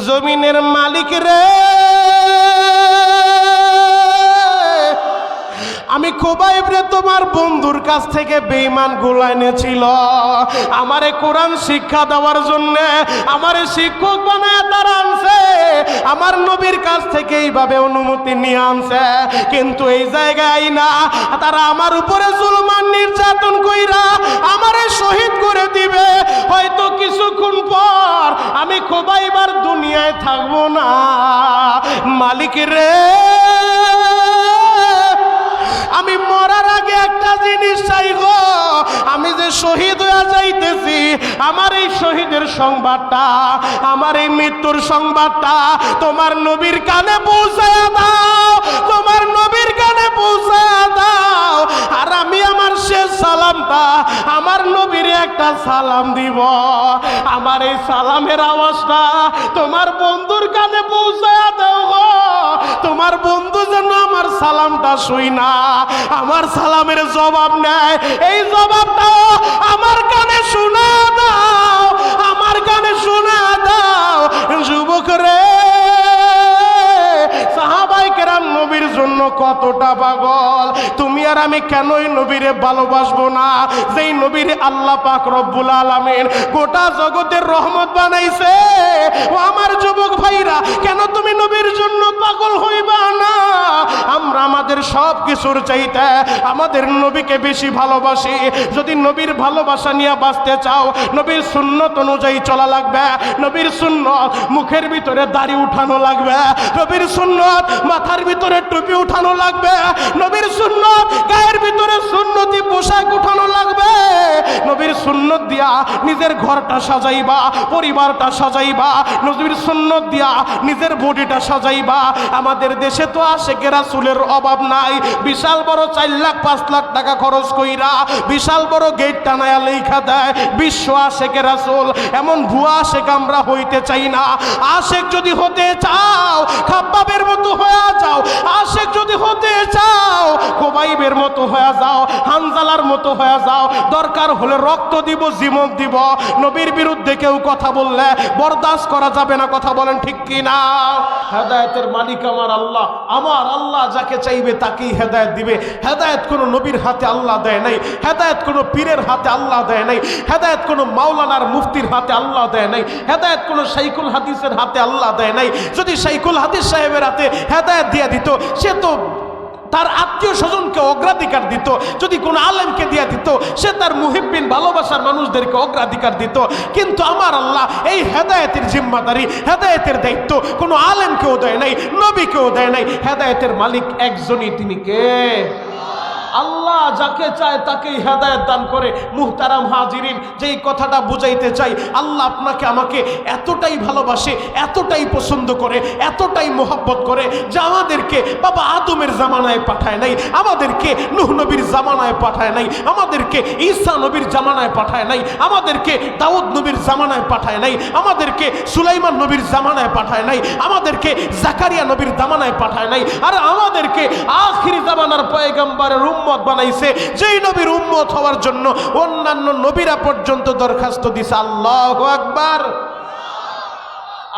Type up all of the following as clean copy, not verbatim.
জমিনের মালিক রে, আমি খুবাইব রে তোমার বন্ধুর কাছ থেকে বেঈমান গুলা এনেছিল আমারে কোরআন শিক্ষা দেওয়ার জন্য, আমারে শিক্ষক বানায় তারা আনছে, আমার নবীর কাছ থেকে এইভাবে অনুমতি নিয়ে আনছে। কিন্তু এই জায়গায় না, তারা আমার উপরে জুলমান নির্যাতন কইরা আমারে শহীদ করে দিবে। হয়তো কিছুক্ষণ পর আমি খুবাইব আর দুনিয়ায় থাকবো না। মালিক রে, আমি মরার আগে একটা জিনিস চাই গো, আমি যে শহীদ হয়ে যাইতেছি, আমার এই শহীদের সংবাদটা, আমার এই মৃত্যুর সংবাদটা তোমার নবীর কানে পৌঁছায়া দাও, তোমার নবীর কানে পৌঁছায়া দাও। আর আমি আমার শেষ সালামটা আমার নবীর একটা সালাম দিব, আমার এই সালামের আওয়াজটা তোমার বন্ধুর কানে পৌঁছায়া দাও গো। তোমার বন্ধু যেন আমার সালামটা শুই না, আমার সালামের জবাব নেয়, এই জবাবটাও আমার কানে শোনা দাও, আমার কানে শোনা দাও। যুবক রে, সাহাবায়ে কেরাম নবীর জন্য কতটা পাগল, তুমি আর আমি কেনই নবীরে ভালোবাসবো না, যেই নবীরে আল্লাহ পাক রব্বুল আলামিন গোটা জগতের রহমত বানাইছে। ও আমার যুবক ভাইরা, কেন তুমি নবীর জন্য পাগল হইবা না? আমরা আমাদের সব কিছুর চাইতে আমাদের নবীকে বেশি ভালোবাসি। যদি নবীর ভালোবাসা নিয়ে বাঁচতে চাও, নবীর সুন্নত অনুযায়ী চলা লাগবে। নবীর সুন্নত মুখের ভিতরে দাড়ি উঠানো লাগবে, নবীর সুন্নত মাথার ভিতরে টুপি উঠানো লাগবে, নবীর সুন্নত গায়ের ভিতরে সুন্নতি পোশাক উঠানো লাগবে। নবীর সুন্নত দিয়া নিজের ঘরটা সাজাইবা, পরিবারটা সাজাইবা, নবীর সুন্নত দিয়া নিজের বডিটা সাজাইবা। আমাদের দেশে তো আশেকে রাসূলের অভাব নাই, বিশাল বড় 4 লাখ 5 লাখ টাকা খরচ কইরা বিশাল বড় গেট টানায়া লেখা দেয় বিশ্ব আশেকে রাসূল। এমন ভুয়া আশেক আমরা হইতে চাই না। আশেক যদি হতে চাও খাব্বাবের মতো হয়ে যাও, আশেক যদি হতে চাও খুবাইবের মতো হয়ে যাও, হানজালার মতো হয়ে যাও। দরকার হলে রক্ত দিব, জীবন দিব। নবীর বিরুদ্ধে কেউ কথা বললে বরদাস্ত করা যাবে না। কথা বলেন ঠিক কি না? হেদায়েতের মালিক আমার আল্লাহ, আমার আল্লাহ যাকে চাইবে তাকেই হেদায়েত দিবে। হেদায়েত কোনো নবীর হাতে আল্লাহ দেয় নাই, হেদায়েত কোনো পীরের হাতে আল্লাহ দেয় নাই, হেদায়েত কোনো মাওলানার মুফতির হাতে আল্লাহ দেয় নাই, হেদায়েত কোনো শাইখুল হাদিসের হাতে আল্লাহ দেয় নাই। যদি শাইখুল হাদিস সাহেবের হাতে হেদায়েত দিয়ে দিত, সে তো তার আত্মীয় স্বজনকে অগ্রাধিকার দিত। যদি কোনো আলেমকে দিয়ে দিত, সে তার মুহিব্বিন ভালোবাসার মানুষদেরকে অগ্রাধিকার দিত। কিন্তু আমার আল্লাহ এই হেদায়েতের জিম্মাদারি, হেদায়েতের দায়িত্ব কোনো আলেমকেও দেয় নাই, নবীকেও দেয় নাই। হেদায়েতের মালিক একজনই, তিনি কে? আল্লাহ যাকে চায় তাকেই হেদায়েত দান করে। মুহতারাম হাজিরিন, যেই কথাটা বুঝাইতে চাই, আল্লাহ আপনাকে আমাকে এতটাই ভালোবাসে, এতটাই পছন্দ করে, এতটাই মোহাব্বত করে যে আমাদেরকে বাবা আদমের জামানায় পাঠায় নাই, আমাদেরকে নূহ নবীর জামানায় পাঠায় নাই, আমাদেরকে ঈসা নবীর জামানায় পাঠায় নাই, আমাদেরকে দাউদ নবীর জামানায় পাঠায় নাই, আমাদেরকে সুলাইমান নবীর জামানায় পাঠায় নাই, আমাদেরকে জাকারিয়া নবীর জামানায় পাঠায় নাই। আর আমাদেরকে আখির জামানার পয়গম্বরের উম্মত বানাইছে, যেই নবীর উম্মত হওয়ার জন্য অন্যান্য নবীরা পর্যন্ত দরখাস্ত দিছে। আল্লাহু আকবার।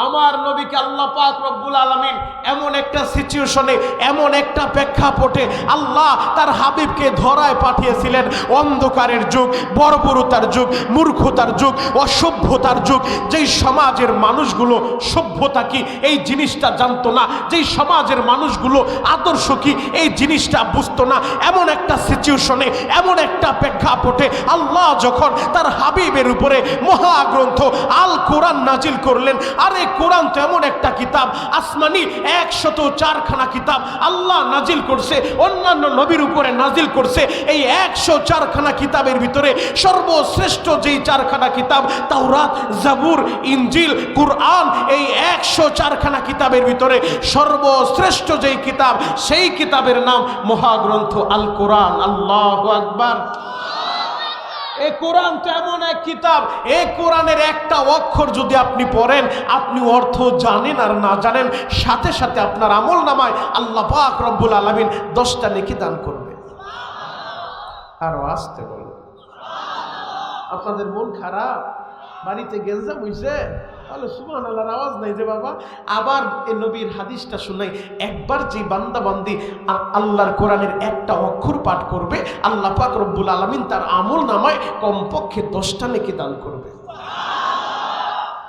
আমার নবীকে আল্লাহ পাক রব্বুল আলামিন এমন একটা সিচুয়েশনে, এমন একটা প্রেক্ষাপটে আল্লাহ তার হাবিবকে ধরায় পাঠিয়েছিলেন। অন্ধকারের যুগ, বর্বরতার যুগ, মূর্খতার যুগ, অসভ্যতার যুগ। যেই সমাজের মানুষগুলো সভ্যতা কি এই জিনিসটা জানতো না, যেই সমাজের মানুষগুলো আদর্শ কি এই জিনিসটা বুঝতো না, এমন একটা সিচুয়েশনে, এমন একটা প্রেক্ষাপটে আল্লাহ যখন তার হাবিবের উপরে মহাগ্রন্থ আল কোরআন নাজিল করলেন। আর এই কোরআন তো এমন একটা কিতাব, আসমানি 104 খানা কিতাব আল্লাহ নাজিল করছে, অন্যান্য নবীর উপরে নাজিল করছে। এই 104 খানা কিতাবের ভিতরে সর্বশ্রেষ্ঠ যেই 4 খানা কিতাব, তাওরাত, জাবুর, ইনজিল, কুরআন, এই 104 খানা কিতাবের ভিতরে সর্বশ্রেষ্ঠ যেই কিতাব, সেই কিতাবের নাম মহাগ্রন্থ আল কোরআন। আল্লাহু আকবার। এই কোরআন তো এমন এক কিতাব, এই কোরআনের একটা অক্ষর যদি আপনি পড়েন, আপনি অর্থ জানেন আর না জানেন, সাথে সাথে আপনার আমল নামায় আল্লাহ পাক রব্বুল আলামিন 10টা নেকি দান করবে। আরো আসতে বলো। আপনাদের মন খারাপ, বাড়িতে গেঞ্জাম হইছে, তাহলে সুবহানাল্লাহর আওয়াজ নাই যে বাবা। আবার এই নবীর হাদিসটা শুনাই, একবার যে বান্দা বান্দি আল্লাহর কোরআনের একটা অক্ষর পাঠ করবে, আল্লাহ পাক রব্বুল আলামিন তার আমল নামায় কমপক্ষে 10টা নেকি দান করবে।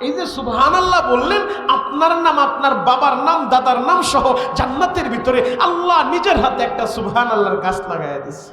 এই যে সুবহানাল্লাহ বললেন, আপনার নাম, আপনার বাবার নাম, দাদার নাম সহ জান্নাতের ভিতরে আল্লাহ নিজের হাতে একটা সুবহানাল্লাহর গাছ লাগাইয়া দিয়েছে।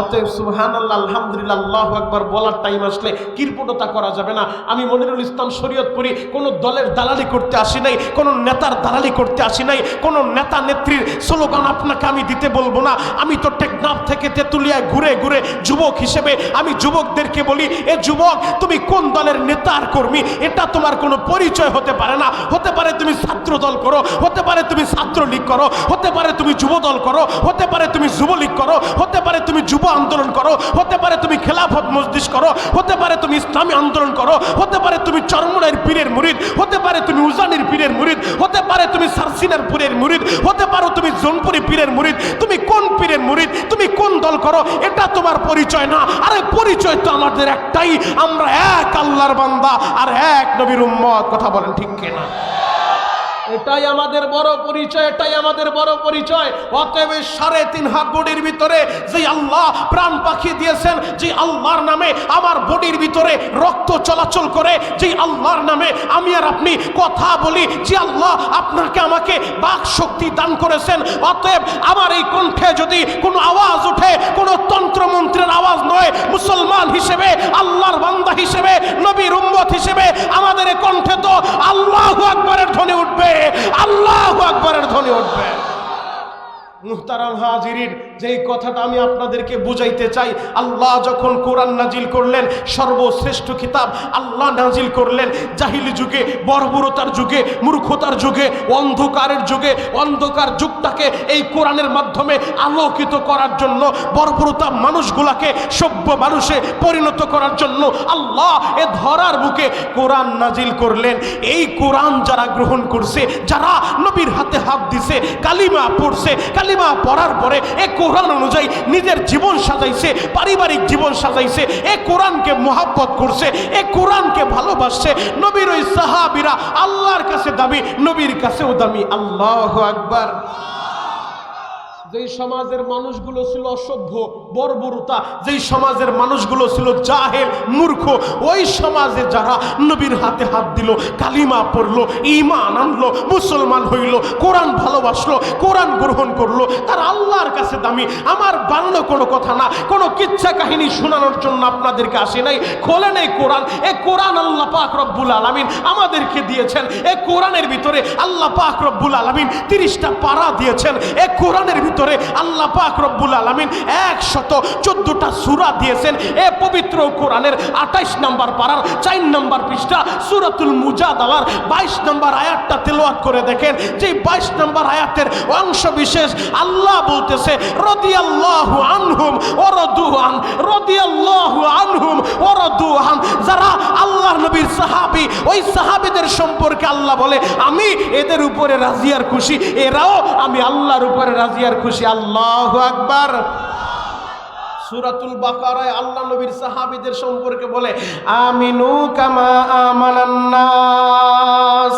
অতএব সুবহানাল্লাহ, আলহামদুলিল্লাহ, আল্লাহু আকবার বলার টাইম আসলে কিরপটতা করা যাবে না। আমি মনিরুল ইসলাম শরীয়তপুরী কোনো দলের দালালি করতে আসি নাই, কোনো নেতার দালালি করতে আসি নাই, কোনো নেতা নেত্রীর স্লোগান আপনাকে আমি দিতে বলবো না। আমি তো টেকনাফ থেকে তেতুলিয়ায় ঘুরে ঘুরে যুবক হিসেবে আমি যুবকদেরকে বলি, এ যুবক, তুমি কোন দলের নেতা আর কর্মী এটা তোমার কোনো পরিচয় হতে পারে না। হতে পারে তুমি ছাত্র দল করো, হতে পারে তুমি ছাত্রলীগ করো, হতে পারে তুমি যুব দল করো, হতে পারে তুমি যুবলীগ করো, হতে পারে তুমি যুব আন্দোলন করো, হতে পারে তুমি খেলাফত মজলিস করো, হতে পারে তুমি ইসলামী আন্দোলন করো, হতে পারে তুমি চরমনাইয়ের পীরের মুরিদ, হতে পারে তুমি উজানির পীরের মুরিদ, হতে পারে তুমি সারসিনার পীরের মুরিদ, হতে পারো তুমি জোনপুরি পীরের মুরিদ। তুমি কোন পীরের মুরিদ, তুমি কোন দল করো এটা তোমার পরিচয় না। আরে পরিচয় তো আমাদের একটাই, আমরা এক আল্লাহর বান্দা আর এক নবীর উম্মত। কথা বলেন ঠিক কিনা? এটাই আমাদের বড় পরিচয়, এটাই আমাদের বড় পরিচয়। অতএব 3.5 হাত বডির ভিতরে যে আল্লাহ প্রাণ পাখি দিয়েছেন, যে আল্লাহর নামে আমার বডির ভিতরে রক্ত চলাচল করে, যে আল্লাহর নামে আমি আর আপনি কথা বলি, যে আল্লাহ আপনাকে আমাকে বাক শক্তি দান করেছেন, অতএব আমার এই কণ্ঠে যদি কোনো আওয়াজ ওঠে, কোনো তন্ত্রমন্ত্রের আওয়াজ নয়, মুসলমান হিসেবে, আল্লাহর বান্দা হিসেবে, নবীর উম্মত হিসেবে আমাদের এই কণ্ঠে তো আল্লাহু আকবারের ধ্বনি উঠবে, আল্লাহু আকবারের ধ্বনি উঠবে। মুহতারাম হাজিরিন, যেই কথাটা আমি আপনাদেরকে বুঝাইতে চাই, আল্লাহ যখন কোরআন নাজিল করলেন, সর্বশ্রেষ্ঠ কিতাব আল্লাহ নাজিল করলেন জাহিলি যুগে, বর্বরতার যুগে, মূর্খতার যুগে, অন্ধকারের যুগে, অন্ধকার যুগটাকে এই কোরআনের মাধ্যমে আলোকিত করার জন্য, বর্বরতা মানুষগুলাকে সভ্য মানুষে পরিণত করার জন্য আল্লাহ এ ধরার বুকে কোরআন নাজিল করলেন। এই কোরআন যারা গ্রহণ করছে, যারা নবীর হাতে হাত দিছে, কালিমা পড়ছে, কালিমা পড়ার পরে এ কোরআন অনুযায়ী নিজের জীবন সাজাইছে, পারিবারিক জীবন সাজাইছে, এ কোরআনকে মহব্বত করছে, এ কোরআনকে ভালোবাসছে। নবীর ওই সাহাবীরা আল্লাহর কাছে দামি, নবীর কাছেও দামি। আল্লাহু আকবার। যেই সমাজের মানুষগুলো ছিল অসভ্য, বর্বরতা, যেই সমাজের মানুষগুলো ছিল জাহেল, মূর্খ, ওই সমাজে যারা নবীর হাতে হাত দিল, কালিমা পড়লো, ঈমান আনলো, মুসলমান হইল, কোরআন ভালোবাসলো, কোরআন গ্রহণ করলো, তার আল্লাহর কাছে দামি। আমার বানানো কোনো কথা না, কোনো কিচ্ছা কাহিনী শোনানোর জন্য আপনাদেরকে আসি নাই। খোলেন এই কোরআন, এই কোরআন আল্লাহ পাক রব্বুল আলামিন আমাদেরকে দিয়েছেন। এই কোরআনের ভিতরে আল্লাহ পাক রব্বুল আলামিন 30টা পারা দিয়েছেন। এই কোরআনের ভিতরে আল্লাহ পাক রব্বুল আলামিন 114টা সূরা দিয়েছেন। এ পবিত্র কোরআনের 28 নম্বর পারার 4 নম্বর পৃষ্ঠা সূরাতুল মুজাদালার 22 নম্বর আয়াতটা তেলাওয়াত করে দেখেন। যে 22 নম্বর আয়াতের অংশ বিশেষ আল্লাহ বলতেছে, রাদিয়াল্লাহু আনহুম ওয়া রাদু আন, রাদিয়াল্লাহু আনহুম ওয়া রাদু আন। যারা আল্লাহর নবীর সাহাবী, ওই সাহাবীদের সম্পর্কে আল্লাহ বলে, আমি এদের উপরে রাজি আর খুশি, এরাও আমি আল্লাহর উপরে রাজি আর খুশি। আল্লাহু আকবার। সূরাতুল বাকারায় আল্লাহ নবীর সাহাবীদের সম্পর্কে বলে, আমিনু কামা আমানান নাস।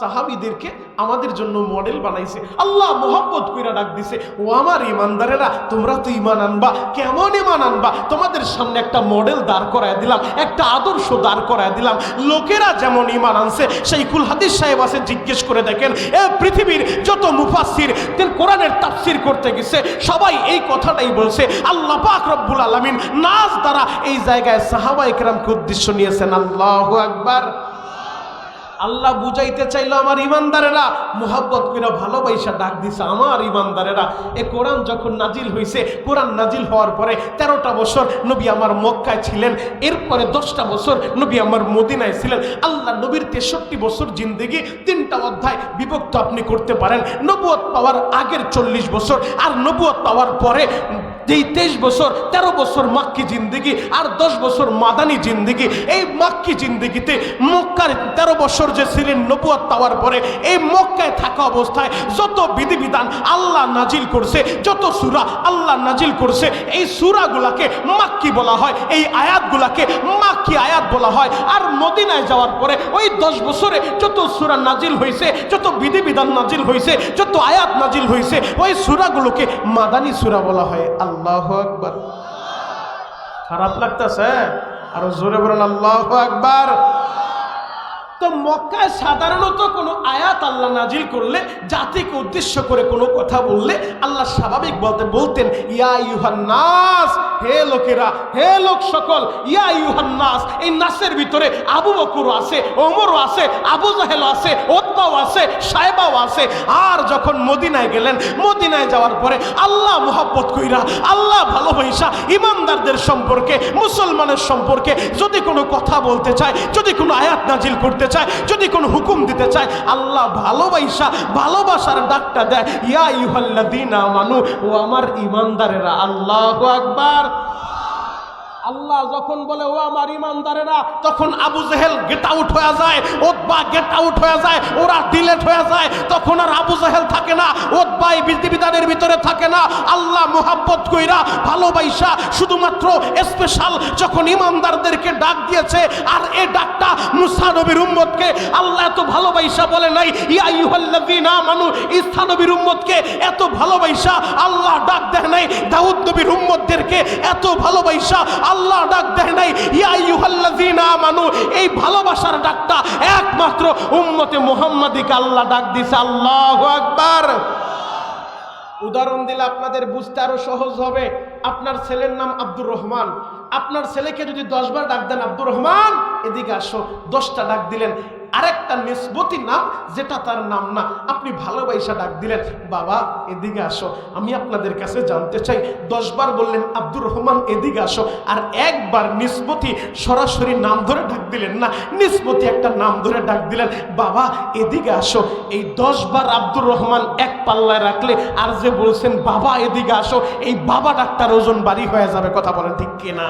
সাহাবীদেরকে আমাদের জন্য মডেল বানাইছে, আল্লাহ মোহাব্বত কইরা ডাক দিছে, ও আমার ইমানদারেরা, তোমরা তো ইমান আনবা। কেমন ইমান আনবা? তোমাদের সামনে একটা মডেল দাঁড় করায় দিলাম, একটা আদর্শ দাঁড় করায় দিলাম। লোকেরা যেমন ইমান আনছে, শাইখুল হাদিস সাহেব আছে, জিজ্ঞেস করে দেখেন, এ পৃথিবীর যত মুফাসসির কোরআনের তাফসীর করতে গেছে, সবাই এই কথাটাই বলছে। আল্লাহ পাক রব্বুল আলামিন নাস দ্বারা এই জায়গায় সাহাবায়ে কেরামকে উদ্দেশ্য নিয়েছেন। আল্লাহু আকবার। আল্লাহ বুঝাইতে চাইলো, আমার ইমানদারেরা, মুহাব্বত করে ভালোবাসা ডাক দিছে, আমার ইমানদারেরা। এ কোরআন যখন নাজিল হয়েছে, কোরআন নাজিল হওয়ার পরে 13টা বছর নবী আমার মক্কায় ছিলেন, এরপরে 10টা বছর নবী আমার মদিনায় ছিলেন। আল্লাহ নবীর 63 বছর জিন্দেগি 3টা অধ্যায় বিভক্ত আপনি করতে পারেন। নবুয়ত পাওয়ার আগের 40 বছর, আর নবুয়ত পাওয়ার পরে যেই 23 বছর, 13 বছর মাক্কি জিন্দেগি, আর 10 বছর মাদানী জিন্দেগি। এই মাক্কি জিন্দেগিতে মক্কার 13 বছর যে ছিলেন নবুয়ত পাওয়ার পরে, এই মক্কায় থাকা অবস্থায় যত বিধিবিধান আল্লাহ নাজিল করছে, যত সূরা আল্লাহ নাজিল করছে, এই সূরাগুলোকে মাক্কি বলা হয়। এই আয়াত আয়াতগুলাকে মাক্কি আয়াত বলা হয়। আর মদিনায় যাওয়ার পরে ওই 10 বছরে যত সূরা নাজিল হয়েছে, যত বিধিবিধান নাজিল হয়েছে, যত আয়াত নাজিল হয়েছে, ওই সূরাগুলোকে মাদানী সূরা বলা হয়। আল্লাহু আকবার। খারাপ লাগতেছে? আর জোরে বলেন আল্লাহু আকবার। তো মক্কায় সাধারণত কোনো আয়াত আল্লাহ নাজিল করলে, জাতিকে উদ্দেশ্য করে কোনো কথা বললে আল্লাহ স্বাভাবিক বলতেন ইয়া আইয়ুহান নাস, হে লোকেরা, হে লোক সকল। ইয়া আইয়ুহান নাস, এই নাসের ভিতরে আবু বকরও আছে, ওমরও আছে, আবু জাহেলও আছে, উতবাও আছে, সাইবাও আছে। আর যখন মদিনায় গেলেন, মদিনায় যাওয়ার পরে আল্লাহ মুহাব্বত কইরা, আল্লাহ ভালোবাসা ইমানদারদের সম্পর্কে, মুসলমানের সম্পর্কে যদি কোনো কথা বলতে চায়, যদি কোনো আয়াত নাজিল করতে চায়, যদি কোনো হুকুম দিতে চায়, আল্লাহ ভালোবাসা, ভালোবাসার ডাকটা দেয় ইয়া আইয়ুহাল্লাযীনা আমানু, ও আমার ইমানদারেরা। আল্লাহু আকবার। আল্লাহ যখন বলে ও আমার ইমানদারেরা, তখন আবু জেহেল গেট আউট হয়ে যায়, উতবা গেট আউট হয়ে যায়, ওরা ডিলেট হয়ে যায়। তখন আর আবু জেহেল থাকে না, উতবা এই বিধিবিধানের ভিতরে থাকে না। আল্লাহ মুহাব্বত কইরা, ভালোবাসা শুধুমাত্র স্পেশাল যখন ইমানদারদেরকে ডাক দিয়েছে। আর এই ডাকটা মুসা নবীর উম্মতকে আল্লাহ এত ভালোবাসা বলে নাই ইয়া আইয়ুহাল্লাযীনা আমানু, ঈসা নবীর উম্মতকে এত ভালোবাসা আল্লাহ ডাক দেয় নাই, দাউদ নবীর উম্মতদেরকে এত ভালোবাসা আল্লাহ ডাক দেয় নাই ইয়া আইয়ুহাল্লাযীনা আমানু। এই ভালোবাসার ডাকটা একমাত্র উম্মতে মুহাম্মাদীকে আল্লাহ ডাক দিয়েছে। আল্লাহু আকবার। উদাহরণ দিলে আপনাদের বুঝতে আরো সহজ হবে। আপনার ছেলের নাম আব্দুর রহমান, আপনার ছেলেকে যদি 10 বার ডাক দেন আব্দুর রহমান এদিকে আসো, 10টা ডাক দিলেন। আরেকটা নিসবতি নাম যেটা তার নাম না, আপনি ভালোবাসা ডাক দিলেন বাবা এদিকে আসো। আমি আপনাদের কাছে জানতে চাই, 10 বার বললেন আব্দুর রহমান এদিকে আসো, আর একবার নিসবতি সরাসরি নাম ধরে ডাক দিলেন না, নিসবতি একটা নাম ধরে ডাক দিলেন বাবা এদিকে আসো। এই 10 বার আব্দুর রহমান এক পাল্লায় রাখলে আর যে বলছেন বাবা এদিকে আসো, এই বাবা ডাকটার ওজন বাড়ি হয়ে যাবে। কথা বলেন ঠিক কিনা?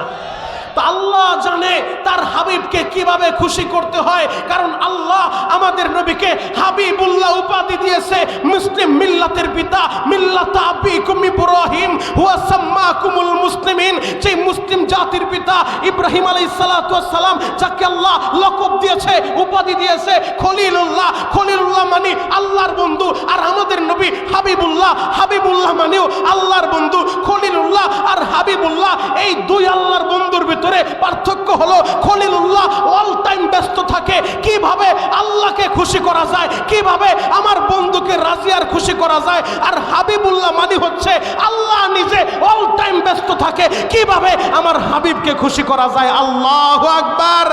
আল্লাহ জানে তার হাবিবকে কিভাবে খুশি করতে হয়, কারণ আল্লাহ আমাদের নবীকে হাবিবুল্লাহ উপাধি দিয়েছে। মুসলিম মিল্লাতের পিতা, মিল্লাত আবিকুম ইব্রাহিম হুয়া সাম্মাকুমুল মুসলিমিন, যে মুসলিম জাতির পিতা ইব্রাহিম আলাইহিস সালাতু ওয়াস সালাম, যাকে আল্লাহ লকব দিয়েছে, উপাধি দিয়েছে খলিলুল্লাহ। খলিলুল্লাহ মানে আল্লাহর বন্ধু, আর আমাদের নবী হাবিবুল্লাহ, হাবিবুল্লাহ মানেও আল্লাহর বন্ধু। খলিলুল্লাহ আর হাবিবুল্লাহ এই দুই আল্লাহর বন্ধুর ভিতরে পার্থক্য হলো খলিলুল্লাহ অল টাইম ব্যস্ত থাকে কিভাবে আল্লাহকে খুশি করা যায়, কিভাবে আমার বন্ধুকে রাজি আর খুশি করা যায়। আর হাবিবুল্লাহ মানে হচ্ছে আল্লাহ নিজে অল টাইম ব্যস্ত থাকে কিভাবে আমার হাবিবকে খুশি করা যায়। আল্লাহু আকবার।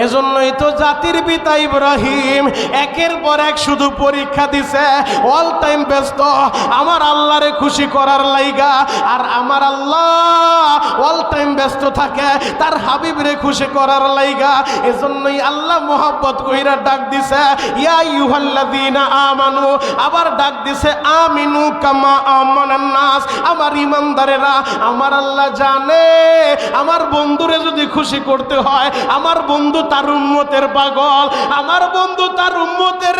এজন্যই তো জাতির পিতা ইব্রাহিম একের পর এক শুধু পরীক্ষা দিছে, অল টাইম ব্যস্ত আমার আল্লাহরে খুশি করার লাইগা। আর আমার আল্লাহ অল টাইম ব্যস্ত থাকে তার হাবিবরে খুশি করার লাইগা। এজন্যই আল্লাহ মোহাব্বত কইরা ডাক দিছে ইয়া আইয়ুহাল্লাযীনা আমানু, আবার ডাক দিছে আমিনু কামা আমানান নাস। আমার ইমানদারেরা, আমার আল্লাহ জানে আমার বন্ধুরে যদি খুশি করতে হয়, আমার বন্ধু তার উম্মতের পাগল, আমার বন্ধু তার উম্মতের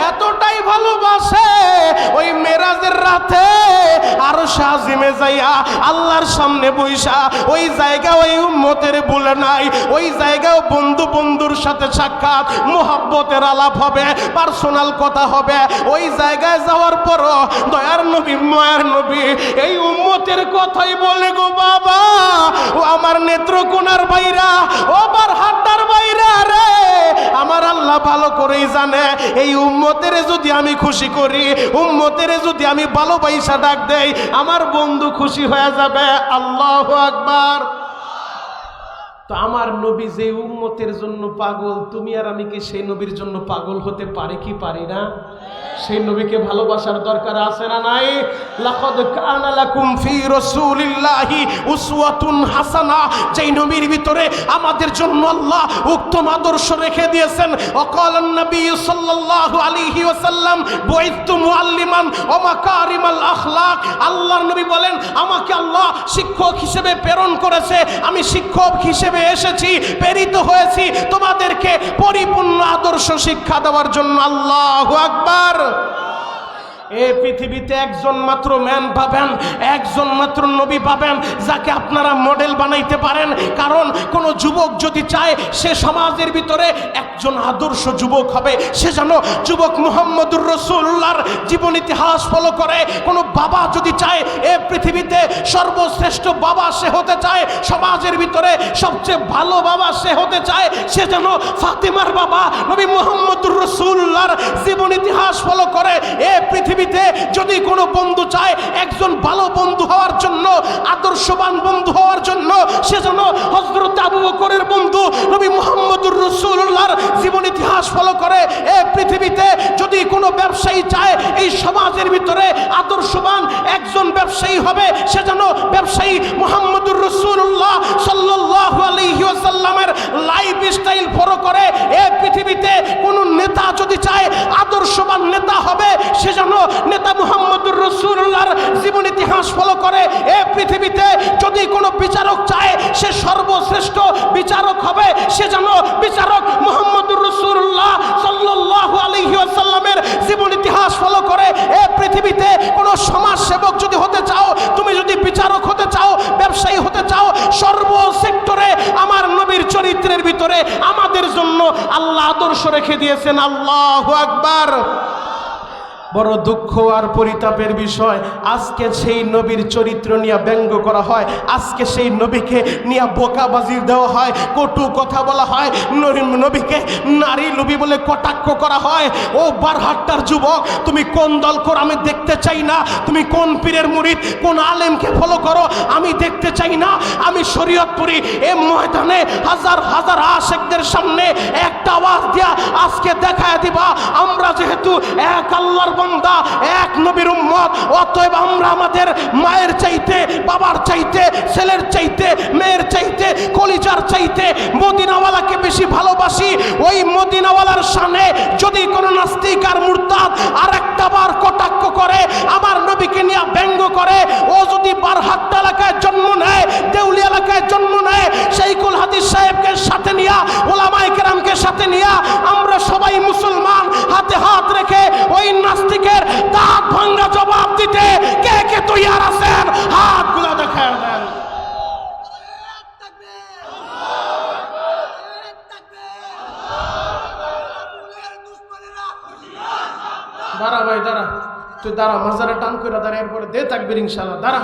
এতটাই ভালোবাসে ওই মেরাজের রাতে আরশ আজিমে যাইয়া আল্লাহর সামনে বইসা ওই জায়গা ওই উম্মতের বলে নাই, ওই জায়গায় বন্ধু বন্ধুর সাথে সাক্ষাৎ, মোহাব্বতের আলাপ হবে, পার্সোনাল কথা হবে। ওই জায়গায় যাওয়ার পরও দয়ার নবী, মায়ের নবী এই উম্মতের কথাই বলে গো বাবা, ও আমার নেত্রকোনার ভাইরা, ও বার হাড্ডার ভাইরা রে, আমার আল্লাহ ভালো করেই জানে এই উম্মতের যদি আমি খুশি করি, উম্মতের যদি আমি ভালোবাসা ডাক দেই, আমার বন্ধু খুশি হয়ে যাবে। আল্লাহু আকবার। তো আমার নবী যে উম্মতের জন্য পাগল, তুমি আর আমি কি সেই নবীর জন্য পাগল হতে পারি কি পারি না? সেই নবীকে ভালোবাসার দরকার আছে না নাই? লাকাদ কানা লাকুম ফি রাসূলিল্লাহি উসওয়াতুন হাসানা, যেই নবীর ভিতরে আমাদের জন্য আল্লাহ উত্তম আদর্শ রেখে দিয়েছেন। ওয়াকালান নবী সাল্লাল্লাহু আলাইহি ওয়াসাল্লাম বুইতু মুআল্লিমান ওয়া মাকারিমাল আখলাক, আল্লাহর নবী বলেন আমাকে আল্লাহ শিক্ষক হিসেবে প্রেরণ করেছে, আমি শিক্ষক হিসেবে এসেছি, প্রেরিত হয়েছি তোমাদেরকে পরিপূর্ণ আদর্শ শিক্ষা দেওয়ার জন্য। আল্লাহু আকবার। এই পৃথিবীতে একজন মাত্র ম্যান পাবেন, একজন মাত্র নবী পাবেন যাকে আপনারা মডেল বানাইতে পারেন। কারণ কোনো যুবক যদি চায় সে সমাজের ভিতরে একজন আদর্শ যুবক হবে, সে যেন যুবক মুহাম্মদুর রাসূলুল্লাহর জীবন ইতিহাস ফলো করে। কোনো বাবা যদি চায় এই পৃথিবীতে সর্বশ্রেষ্ঠ বাবা সে হতে চায়, সমাজের ভিতরে সবচেয়ে ভালো বাবা সে হতে চায়, সে যেন ফাতিমার বাবা নবী মুহাম্মদুর রাসূলুল্লাহর জীবন ইতিহাস ফলো করে। এই পৃথিবীতে যদি কোনো বন্ধু চায় একজন ভালো বন্ধু হওয়ার জন্য, আদর্শবান বন্ধু হওয়ার জন্য, সে যেন হযরত আবু বকরের বন্ধু নবী মুহাম্মদুর রাসূলুল্লাহর জীবন ইতিহাস ফলো করে। এই পৃথিবীতে যদি কোনো ব্যবসায়ী চায় এই সমাজের ভিতরে আদর্শবান একজন ব্যবসায়ী হবে, সে যেন ব্যবসায়ী মুহাম্মদুর রাসূলুল্লাহ সাল্লাল্লাহু আলাইহি ওয়াসাল্লামের লাইফস্টাইল ফলো করে। এই পৃথিবীতে কোনো নেতা যদি চায় আদর্শবান নেতা হবে, সে যেন নেতা মুহাম্মদুর রাসূলুল্লাহর জীবন ইতিহাস ফলো করে। এই পৃথিবীতে যদি কোনো বিচারক চায় সে সর্বশ্রেষ্ঠ বিচারক হবে, সে যেন বিচারক মুহাম্মদুর রাসূলুল্লাহ সাল্লাল্লাহু আলাইহি ওয়াসাল্লামের জীবন ইতিহাস ফলো করে। এই পৃথিবীতে কোনো সমাজ সেবক যদি হতে চাও, তুমি যদি বিচারক হতে চাও, ব্যবসায়ী হতে চাও, সর্ব সেক্টরে আমার নবীর চরিত্রের ভিতরে আমাদের জন্য আল্লাহ আদর্শ রেখে দিয়েছেন। আল্লাহু আকবার। বড় দুঃখ আর পরিতাপের বিষয়, আজকে সেই নবীর চরিত্র নিয়ে ব্যঙ্গ করা হয়, আজকে সেই নবীকে নিয়ে বোকাবাজি দেওয়া হয়, কটু কথা বলা হয়, নবীকে নারী লোভী বলে কটাক্ষ করা হয়। ও বারহাট্টার যুবক, তুমি কোন দল করো আমি দেখতে চাই না, তুমি কোন পীরের মুরিদ কোন আলেমকে ফলো করো আমি দেখতে চাই না। আমি শরীয়তপুরি এ ময়দানে হাজার হাজার আশিকদের সামনে একটা আওয়াজ দিয়া আজকে দেখায় দিবা, আমরা যেহেতু এক আল্লাহর বান্দা, এক নবীর উম্মত, অতএব আমরা আমাদের মায়ের চাইতে, বাবার চাইতে, ছেলের চাইতে, মেয়ের চাইতে, কলিজার চাইতে মদিনাওয়ালাকে বেশি ভালোবাসি। ওই মদিনাওয়ালার শানে যদি কোনো নাস্তিক আর মুরতাদ আর একটা বার কটাক্ষ করে, আমার নবীকে নিয়ে ব্যঙ্গ করে, ও যদি বারহাট্টা এলাকায় জন্ম নেয়, দেউলিয়া এলাকায় জন্ম নেয়, শাইখুল হাদিস সাহেবকে সাথে নিয়া, ওলামায়ে কেরামকে সাথে নিয়া আমরা সবাই মুসলমান হাতে হাত রেখে ওই নাস্তিকের দাঁত ভাঙ্গা জবাব দিতে কে কে তৈয়ার আছেন? হাতগুলো দেখায় দেন। দাঁড়া ভাই দাঁড়া, তুই দাঁড়া, মাজারে টান করে দাঁড়া, এরপরে দে তাকবীর ইনশাআল্লাহ। দাঁড়া।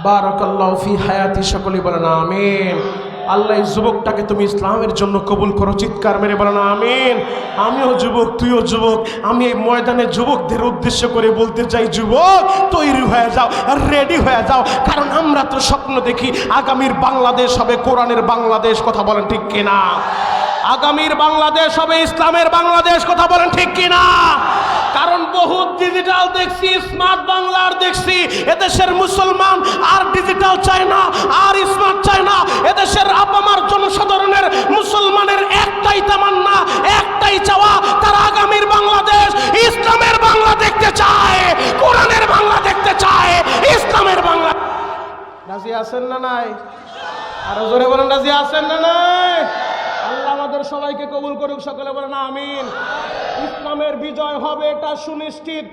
বারাকাল্লাহু ফি হায়াতি, সকলে বলেন আমিন। আল্লাহ এই যুবকটাকে তুমি ইসলামের জন্য কবুল করো, চিৎকার মেরে বলেন আমিন। আমিও যুবক, তুইও যুবক, আমি এই ময়দানে যুবকদের উদ্দেশ্য করে বলতে চাই, যুবক তৈরি হয়ে যাও, রেডি হয়ে যাও, কারণ আমরা তো স্বপ্ন দেখি আগামীর বাংলাদেশ হবে কোরআনের বাংলাদেশ, কথা বলেন ঠিক কিনা? আগামীর বাংলাদেশ হবে ইসলামের বাংলাদেশ, কথা বলেন ঠিক কিনা? কারণ বহু ডিজিটাল দেখছি, স্মার্ট বাংলার দেখছি, এদেশের মুসলমান আর ডিজিটাল চায় না, আর স্মার্ট চায় না। এদেশের আপামার জনসাধারণের মুসলমানের একটাই তামান্না, একটাই চাওয়া, তারা আগামীর বাংলাদেশ ইসলামের বাংলা দেখতে চায়, কোরআনের বাংলা দেখতে চায়, ইসলামের বাংলা। রাজি আছেন না নাই? আরো জোরে বলেন, রাজি আছেন না নাই? আল্লাহ আমাদের সবাইকে কবুল করুক, সকলে বলেন আমিন। ইসলামের বিজয় হবে এটা সুনিশ্চিত,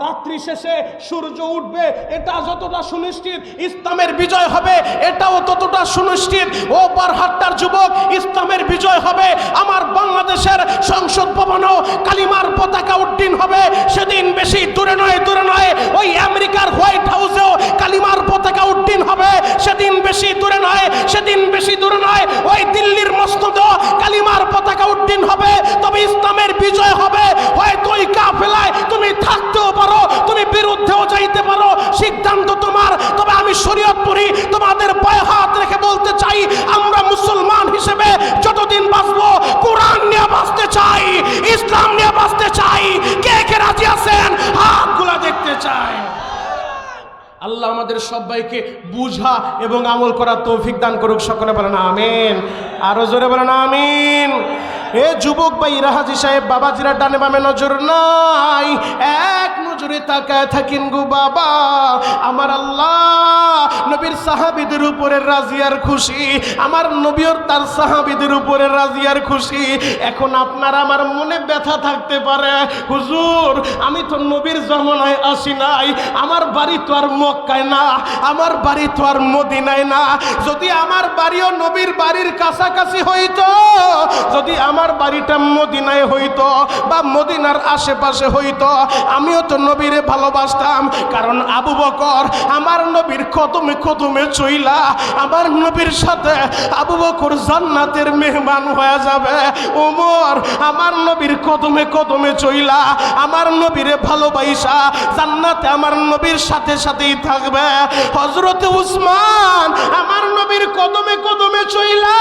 রাত্রি শেষে সূর্য উঠবে এটা যতটা সুনিশ্চিত, ইসলামের বিজয় হবে এটাও ততটা সুনিশ্চিত। ও বারহাট্টার যুবক, ইসলামের বিজয় হবে, আমার বাংলাদেশের সংসদ ভবনেও কালিমার পতাকা উড্ডীন হবে। সেদিন বেশি দূরে নয়, দূরে নয়, ওই আমেরিকার হোয়াইট হাউসেও কালিমার পতাকা উড্ডীন হবে। সেদিন বেশি দূরে নয়, সেদিন বেশি দূরে নয়, ওই দিল্লির মসনদেও কালিমার পতাকা উড্ডীন হবে। তবে ইসলামের বিজয় হবে, হয়তো ওই কাফেলায় তুমি থাকতেও পারো, তুমি বিরুদ্ধেও যাইতে পারো, সিদ্ধান্ত তোমার। তবে আমি শরীয়তপুরি তোমাদের পায়ে হাত রেখে বলতে চাই, আমরা মুসলমান হিসেবে যতদিন বাঁচবো কোরআন নিয়ে বাঁচতে চাই, ইসলাম নিয়ে বাঁচতে চাই। কে কে রাজি আছেন? হাতগুলা দেখতে চাই। আল্লাহ আমাদের সবাইকে বুঝা এবং আমল করার তৌফিক দান করুক, সকলে বলেন আমিন। আরো জোরে বলেন আমিন। এ যুবক ভাইরা, হাজী সাহেব, বাবাজিরা, ডানে বামে নজর নাই, এক নজরে তাকায় থাকেন গো বাবা। আমার আল্লাহ নবীর সাহাবীদের উপরে রাজি আর খুশি, আমার নবীর তার সাহাবীদের উপরে রাজি আর খুশি। এখন আপনার আমার মনে ব্যথা থাকতে পারে, হুজুর আমি তো নবীর জমানায় আসি নাই, আমার বাড়ি তো আর মক্কায় না, আমার বাড়ি তো আর মদিনায় না। যদি আমার বাড়িও নবীর বাড়ির কাছাকাছি হইতো, যদি আমার বাড়িটা মদিনায় হইতো বা মদিনার আশেপাশে হইতো, আমিও তো নবীরে ভালোবাসতাম। কারণ আবু বকর আমার নবীর কদমে কদমে চইলা আমার নবীর সাথে আবু বকর জান্নাতের মেহমান হয়ে যাবে। ওমর আমার নবীর কদমে কদমে চইলা আমার নবীরে ভালোবাসা জান্নাতে আমার নবীর সাথে সাথেই থাকবে। হযরতে উসমান আমার নবীর কদমে কদমে চইলা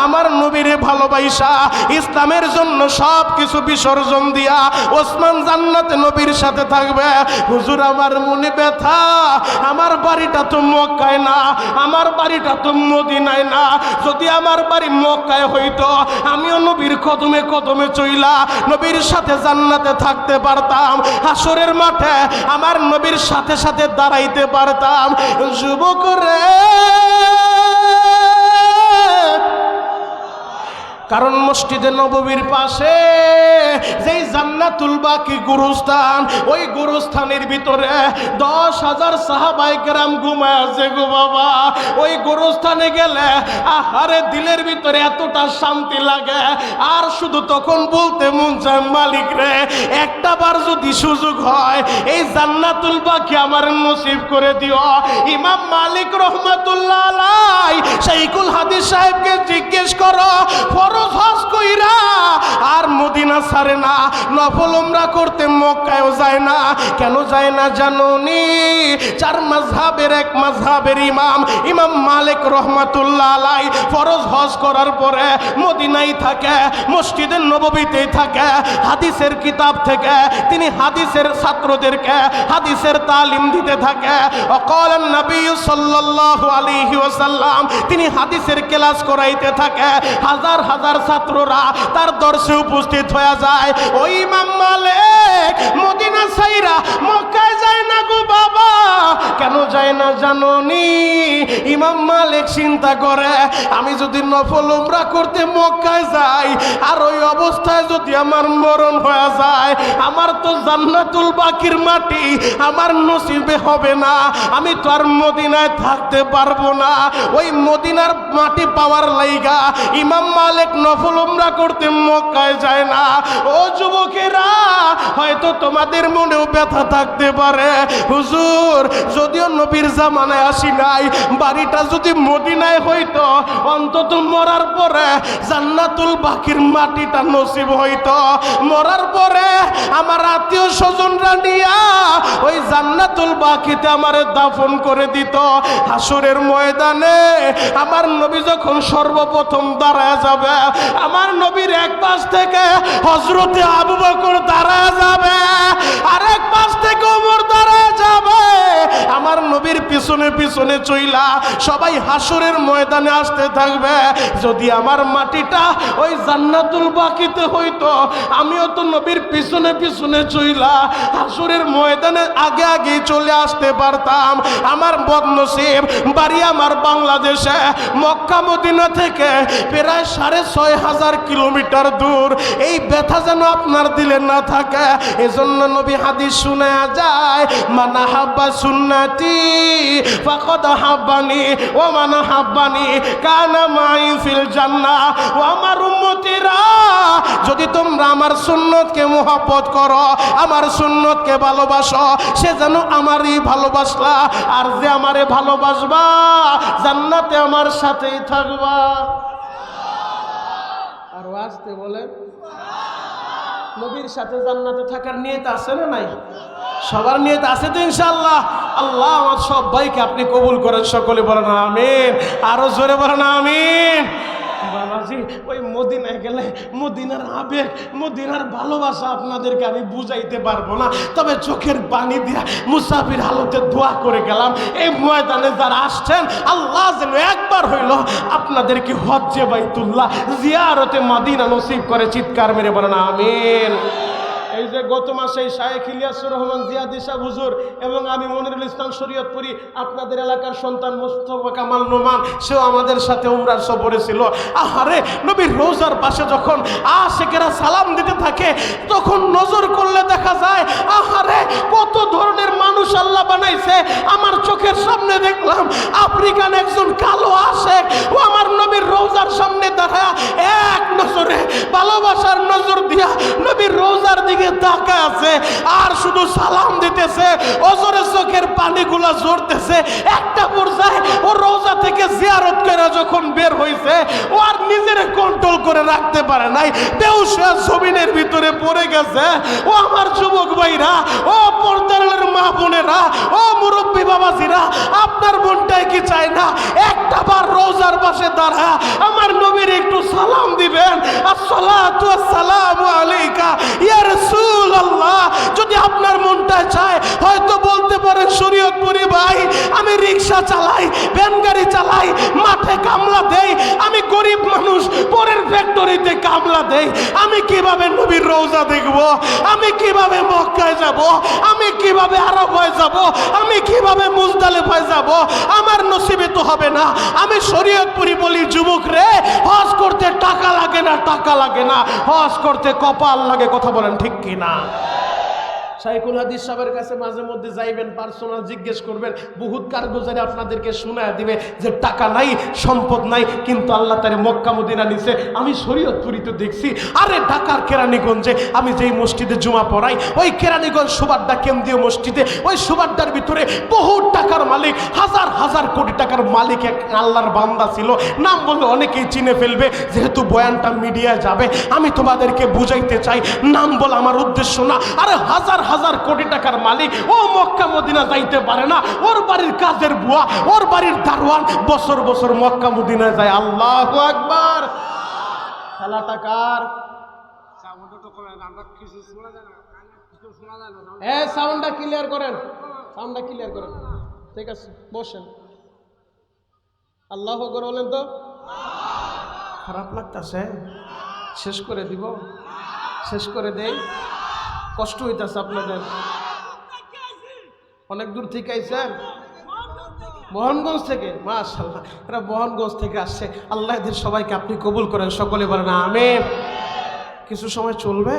আমার নবীরে ভালোবাসা ইসলামের জন্য সব কিছু বিসর্জন দিয়া ওসমান জান্নাতে নবীর সাথে থাকবে। হুজুর আমার মনে ব্যথা, আমার বাড়িটা তো মক্কায় না, আমার বাড়িটা তো মদিনায় না। যদি আমার বাড়ি মক্কায় হইতো, আমিও নবীর কদমে কদমে চইলা নবীর সাথে জান্নাতে থাকতে পারতাম, হাসরের মাঠে আমার নবীর সাথে সাথে দাঁড়াইতে পারতাম। যুবক রে, কারণ মসজিদে নববীর পাশে যেই জান্নাতুল বাকি গুরুস্থান, ওই গুরুস্থানের ভিতরে 10,000 সাহাবায়ে কেরাম ঘুমায় আছে গো বাবা। ওই গুরুস্থানে গেলে আহারে দিলের ভিতরে এতটা শান্তি লাগে, আর শুধু তখন বলতে মন চায়, মালিক রে একটা বার যদি সুযোগ হয় এই জান্নাতুল বাকি আমার নসিব করে দিও। ইমাম মালিক রহমাতুল্লাহ আলাইহি শাইখুল হাদিস সাহেবকে জিজ্ঞেস করো, ফরজ হজ কইরা আর মদিনা ছাড়ে না, নফল উমরা করতে মক্কায়ও যায় না, কেন যায় না জানোনি? চার মাযহাবের এক মাযহাবের ইমাম ইমাম মালিক রহমাতুল্লাহ আলাইহি ফরজ হজ করার পরে মদিনায় থাকে, মসজিদে নববীতেই থাকে। হাদিসের কিতাব থেকে তিনি হাদিসের ছাত্রদেরকে হাদিসের তালিম দিতে থাকে। ওয়াকালান নবী সাল্লাল্লাহু আলাইহি ওয়াসাল্লাম, তিনি হাদিসের ক্লাস করাইতে থাকে। হাজার হাজার ছাত্ররা তার দর্শে উপস্থিত হয়ে যায়। ওই ইমাম মালিক মদিনা ছাইরা মক্কায় যায় না গো বাবা। কেন যায় না জানোনি? ইমাম মালিক চিন্তা করে, আমি যদি নফল উমরা করতে মক্কায় যাই আর ওই অবস্থায় যদি আমার মরণ হয়ে যায়, আমার তো জান্নাতুল বাকির মাটি আমার নসিবে হবে না, আমি তো আর মদিনায় থাকতে পারবো না। ওই মদিনার মাটি পাওয়ার লাইগা ইমাম মালিক নফল উমরা করতে মক্কায় যায় না। ও যুবকেরা, হয়তো তোমাদের মনেও ব্যথা থাকতে পারে, হুজুর যদিও নবীর জামানায় আসি নাই, বাড়িটা যদি মদিনায় হইতো, অন্তত মরার পরে জান্নাতুল বাকির মাটিটা নসিব হইতো। মরার পরে আমার আত্মীয় স্বজনরা নিয়া ওই জান্নাতুল বাকিতে আমারে দাফন করে দিত। হাসরের ময়দানে আমার নবী যখন সর্বপ্রথম দাঁড়ায় যাবে, আমার নবীর এক পাশ থেকে হযরতে আবু বকর দাঁড়ায় যাবে, আর এক পাশ থেকে ওমর দাঁড়ায় যাবে। আমার নবীর পিছনে পিছনে চইলা সবাই হাসরের ময়দানে আসতে থাকবে। যদি আমার মাটিটা ওই জান্নাতুল বাকিতে হইতো, আমিও তো নবীর পিছনে পিছনে চইলা হাসরের ময়দানে আগে আগে চলে আসতে পারতাম। আমার বদনসিব বাড়ি আমার বাংলাদেশে, মক্কা মদিনা থেকে প্রায় 6,500 কিলোমিটার দূর। এই ব্যথা যেন আপনার দিলে না থাকে, এজন্য নবী হাদিস শুনে যায়, মান হাব্বা সুন্নতি ফাকাদ হাব্বানি ওয়া মান হাব্বানি কানা মাই ফিল জান্নাহ। ও আমার উম্মতিরা, যদি তোমরা আমার সুন্নতকে মুহাব্বত করো, আমার সুন্নতকে ভালোবাসো, সে যেন আমারই ভালোবাসলা, আর যে আমারে ভালোবাসবা জান্নাতে আমার সাথেই থাকবা। আর আসতে বলেন, নবীর সাথে জান্নাতে থাকার নিয়ত আছে না নাই? সবার নিয়ত আছে তো ইনশাআল্লাহ। আল্লাহ আমার সবাইকে আপনি কবুল করেন, সকলে বলেন আমিন, আরো জোরে বলেন আমিন। বাবাজি ওই মদিনায় গেলে মদিনার আবেগ, মদিনার ভালোবাসা আপনাদেরকে আমি বুঝাইতে পারবো না, তবে চোখের পানি দিয়া মুসাফির হালতে দোয়া করে গেলাম এই ময়দানে যারা আসছেন আল্লাহ যেন একবার হইল আপনাদেরকে হজ্জে বাইতুল্লাহ জিয়ারতে মদিনা নসিব করে। চিৎকার মেরে বলেন আমিন। এই যে গত মাসে শায়েখ ইলিয়াসুর রহমান জিয়াদি সাহেব হুজুর এবং আমি মনিরুল ইসলাম শরীয়তপুরি আপনাদের এলাকার সন্তান মোস্তফা কামাল নোমান সেও আমাদের সাথে উমরার সফরে ছিল। আহারে নবীর রোজার পাশে যখন আশিকেরা সালাম দিতে থাকে তখন নজর করলে দেখা যায় আহারে কত ধরনের মানুষ আল্লাহ বানাইছে। আমার চোখের সামনে দেখলাম আফ্রিকান একজন কালো আশেক, ও আমার নবীর রোজার সামনে দাঁড়া এক নজরে ভালোবাসার নজর দিয়া নবীর রোজার দিকে তাকায় আছে আর শুধু সালাম দিতেছে, ওজরে চোখের পানিগুলা ঝরতেছে। একটা পর্যায়ে ও রোজা থেকে জিয়ারত করে যখন বের হইছে ও আর নিজের কন্ট্রোল করে রাখতে পারে নাই, বেহুশ হয়ে জমিনের ভিতরে পড়ে গেছে। ও আমার যুবক ভাইরা, ও পর্দার মা বোনেরা, ও মুরব্বী বাবাজিরা, আপনার মনটাই কি চায় না একটা বার রোজার পাশে দাঁড়া আমার নবীর একটু সালাম দিবেন? আসসালাতু ওয়াসসালামু আলাইকা ইয়া রাসূলুল্লাহ। যদি আপনার মনটা চায় হয়তো বলতে পারেন শরীয়তপুরি ভাই আমি রিকশা চালাই, ভ্যান গাড়ি চালাই, মাঠে কামলা দেই, আমি গরিব মানুষ পরের ফ্যাক্টরিতে কামলা দেই, আমি কিভাবে নবীর রওজা দেখব? আমি কিভাবে মক্কায় যাব? আমি কিভাবে আরাফায় যাব? আমি কিভাবে মুজদালিফায় যাব? আমার নসিবে তো হবে না। আমি শরীয়তপুরি বলি যুবক রে, হজ করতে টাকা লাগে না, টাকা লাগে না, হজ করতে কপাল লাগে। কথা বলেন ঠিক কিনা? শাইখুল হাদিস সাহেবের কাছে মাঝে মধ্যে যাইবেন, পার্সোনাল জিজ্ঞেস করবেন, বহুত কারগুজারি আপনাদেরকে শোনায় দিবে যে টাকা নাই, সম্পদ নাই, কিন্তু আল্লাহ তারে মক্কা মদিনা নিছে। আমি শরীয়তপুরিতে দেখছি, আরে ঢাকার কেরানীগঞ্জে আমি যেই মসজিদে জুমা পড়াই, ওই কেরানীগঞ্জ সুবাড্ডা কেন্দ্রীয় মসজিদে, ওই সুবাড্ডার ভিতরে বহু টাকার মালিক, হাজার হাজার কোটি টাকার মালিক এক আল্লাহর বান্দা ছিল। নাম বললে অনেকেই চিনে ফেলবে, যেহেতু বয়ানটা মিডিয়ায় যাবে আমি তোমাদেরকে বুঝাইতে চাই, নাম বলা আমার উদ্দেশ্য না। আরে হাজার হাজার কোটি টাকার মালিক, ও মক্কা মদিনা যাইতে পারে না, ওর বাড়ির কাজের বুয়া, ওর বাড়ির দারোয়ান বছর বছর মক্কা মদিনায় যায়। আল্লাহু আকবার। খেলাটা কার? সাউন্ডটা ক্লিয়ার করেন, সাউন্ডটা ক্লিয়ার করেন। ঠিক আছে, বসেন। আল্লাহু আকবার বলেন তো। খারাপ লাগতেছে? শেষ করে দিব? শেষ করে দেই? কষ্ট হইতেছে আপনাদের? অনেক দূর থেকে আইছেন? মোহনগঞ্জ থেকে? মাশাআল্লাহ, এরা মোহনগঞ্জ থেকে আসছে। আল্লাহ এদের সবাইকে আপনি কবুল করেন, সকলে বলেন আমিন। কিছু সময় চলবে?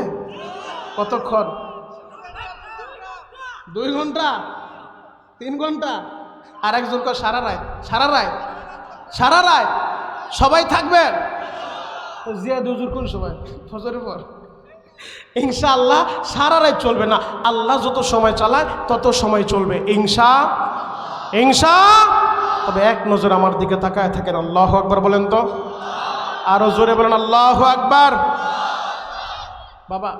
কতক্ষণ? 2 ঘন্টা? 3 ঘন্টা? আর একজন কয় সারা রায়, সারা রায়, সারা রায় সবাই থাকবেন? জিয়াদ হুজুর কোন সময়? ফজরের পর? ইনশাআল্লাহ সারা রাত চলবে না, আল্লাহ যত সময় চালায় তত সময় চলবে ইনশাআল্লাহ। তবে এক নজর আমার দিকে তাকায় থাকেন। আল্লাহু আকবার বলেন তো, আরো জোরে বলেন আল্লাহু আকবার। বাবা,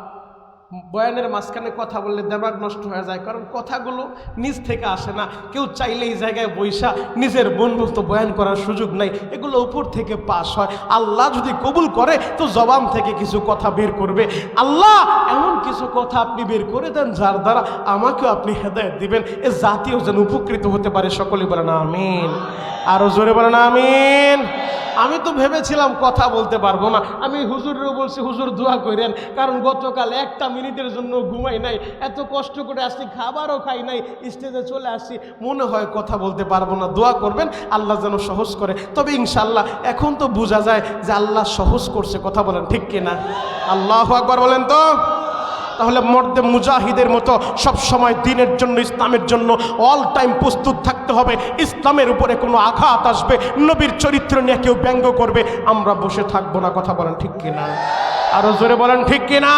বয়ানের মাঝখানে কথা বললে দেমাগ নষ্ট হয়ে যায়, কারণ কথাগুলো নিজ থেকে আসে না। কেউ চাইলে এই জায়গায় বৈশা নিজের বন্ধুত্ব বয়ান করার সুযোগ নাই, এগুলো উপর থেকে পাস হয়। আল্লাহ যদি কবুল করে তো জবান থেকে কিছু কথা বের করবে। আল্লাহ এমন কিছু কথা আপনি বের করে দেন যার দ্বারা আমাকেও আপনি হেদায়েত দিবেন, এ জাতীয় যেন উপকৃত হতে পারে। সকলে বলেন আমিন, আরো জোরে বলেন আমিন। আমি তো ভেবেছিলাম কথা বলতে পারবো না, আমি হুজুরেরও বলছি হুজুর দোয়া করেন, কারণ গতকাল একটা মিনিটের জন্য ঘুমাই নাই, এত কষ্ট করে আসছি, খাবারও খাই নাই, স্টেজে চলে আসছি, মনে হয় কথা বলতে পারবো না। দোয়া করবেন আল্লাহ যেন সহজ করে। তবে ইনশাআল্লাহ এখন তো বোঝা যায় যে আল্লাহ সহজ করছে। কথা বলেন ঠিক কিনা? আল্লাহু আকবার বলেন তো। তাহলে মর্দে মুজাহিদের মতো সব সময় দ্বীনের জন্য, ইসলামের জন্য অল টাইম প্রস্তুত থাকতে হবে। ইসলামের উপরে কোনো আঘাত আসবে, নবীর চরিত্র নিয়ে কেউ ব্যঙ্গ করবে, আমরা বসে থাকবো না। কথা বলেন ঠিক কিনা? আরো জোরে বলেন ঠিক কিনা?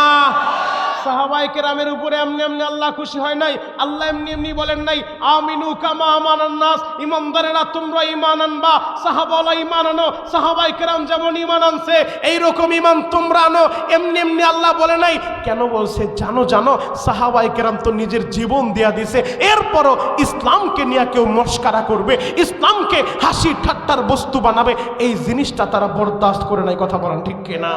সাহাবায়ে কেরামের উপরে এমনি এমনি আল্লাহ খুশি হয় নাই। আল্লাহ এমনি এমনি বলেন নাই আমিনু কামা আমানান নাস, ইমানদারেরা তোমরা ঈমান আনবা, সাহাবারা ঈমান আনো, সাহাবায়ে কেরাম যেমন ঈমান আনছে এইরকম ঈমান তোমরা আনো। এমনি এমনি আল্লাহ বলে নাই। কেন বলছে জানো? সাহাবায়ে কেরাম তো নিজের জীবন দিয়া দিছে, এরপরও ইসলামকে নিয়ে কেউ মস্কারা করবে, ইসলামকে হাসি ঠাট্টার বস্তু বানাবে, এই জিনিসটা তারা বরদাস্ত করে নাই। কথা বলেন ঠিক কিনা?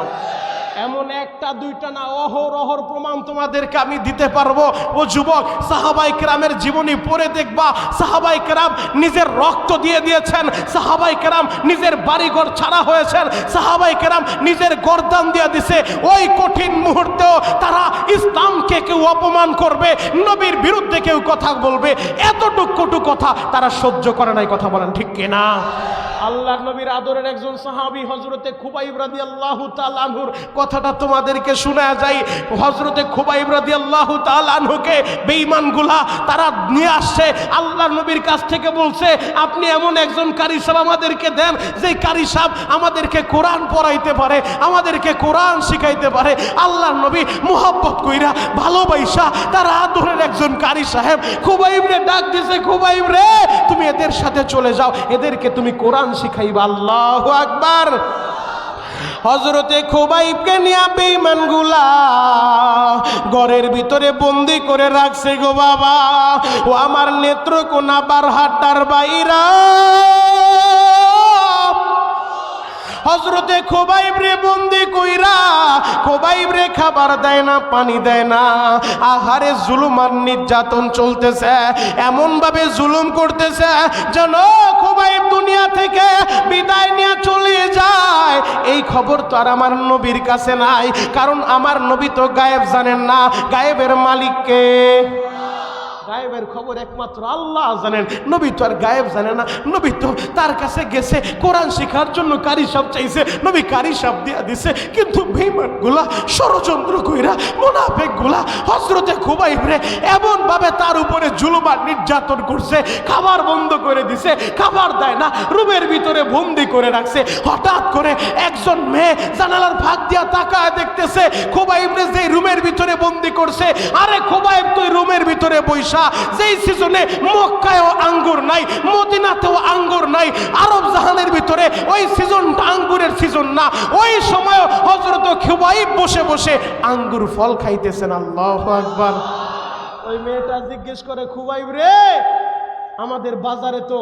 এমন একটা দুইটা না, অহরহ প্রমাণ তোমাদেরকে আমি দিতে পারবো। ও যুবক, সাহাবায়ে কেরামের জীবনী পড়ে দেখবা, সাহাবায়ে কেরাম নিজের রক্ত দিয়ে দিয়েছেন, সাহাবায়ে কেরাম নিজের বাড়িঘর ছাড়া হয়েছেন, সাহাবায়ে কেরাম নিজের গর্দান দিয়ে দিছে। ওই কঠিন মুহূর্তেও তারা ইসলামকে কেউ অপমান করবে, নবীর বিরুদ্ধে কেউ কথা বলবে, এতটুকু কটু কথা তারা সহ্য করে নাই। কথা বলেন ঠিক কিনা? আল্লাহর নবীর আদরের একজন সাহাবী হযরতে খুবাইব রাদিয়াল্লাহু তাআলা আনহুর কথাটা তোমাদেরকে শোনা যায়। হযরতে খুবাইব রাদিয়াল্লাহু তাআলা আনহুকে বেঈমানগুলা তারা নিয়ে আসছে, আল্লাহর নবীর কাছ থেকে বলছে আপনি এমন একজন কারি সাহেব আমাদেরকে দেন, যে কারি সাহেব আমাদেরকে কোরআন পড়াইতে পারে, আমাদেরকে কোরআন শিখাইতে পারে। আল্লাহর নবী মুহাব্বত কইরা ভালোবাসা তার আদরের একজন কারি সাহেব খুবাইব রে ডাক দিছে, খুবাইব রে তুমি এদের সাথে চলে যাও, এদেরকে তুমি কোরআন শিখাইবা। আল্লাহু আকবার। হযরতে খুবাইবকে নিয়ে বেঈমানগুলা ঘরের ভিতরে বন্দি করে রাখছে গো বাবা। ও আমার নেত্রকোনা বারহাট্টার বাইরা, হযরতে খুবাইব রে বন্দি কইরা, খুবাইব রে খাবার দেয় না, পানি দেয় না, আহারে জুলুম আর নির্যাতন চলতেছে, এমন ভাবে জুলুম করতেছে যেন খুবাইব দুনিয়া থেকে বিদায় নিয়ে চলে যায়। এই খবর তো আর আমার নবীর কাছে নাই, কারণ আমার নবী তো গায়েব জানেন না। গায়েবের মালিক কে? গায়েবের খবর একমাত্র আল্লাহ জানেন। নবী তো আর গায়েব জানে না। নবী তো তার কাছে গেছে কোরআন শেখার জন্য, কারি সাহেব চাইছে, নবী কারি সাহেব দিয়া দিছে। কিন্তু বেঈমানগুলা ষড়যন্ত্র কইরা, মুনাফিকগুলা হযরতে খুবাইব রে এমন ভাবে তার উপরে জুলুম আর নির্যাতন করছে, খাবার বন্ধ করে দিছে, খাবার দেয় না, রুমের ভিতরে বন্দি করে রাখছে। হঠাৎ করে একজন মেয়ে জানালার ফাঁক দিয়া তাকায় দেখতেছে খুবাইব রে যে রুমের ভিতরে বন্দি করছে। আরে খুবাইব তুই রুমের ভিতরে বইসা, যেই সিজনে মক্কায়ও আঙ্গুর নাই, মদিনাতেও আঙ্গুর নাই, আরব জাহানের ভিতরে ওই সিজনটা আঙ্গুরের সিজন না, ওই সময় হযরত খুবাইব বসে বসে আঙ্গুর ফল খাইতেছেন। আল্লাহু আকবার। ওই মেয়েটা জিজ্ঞেস করে খুবাইব রে আমাদের বাজারে তো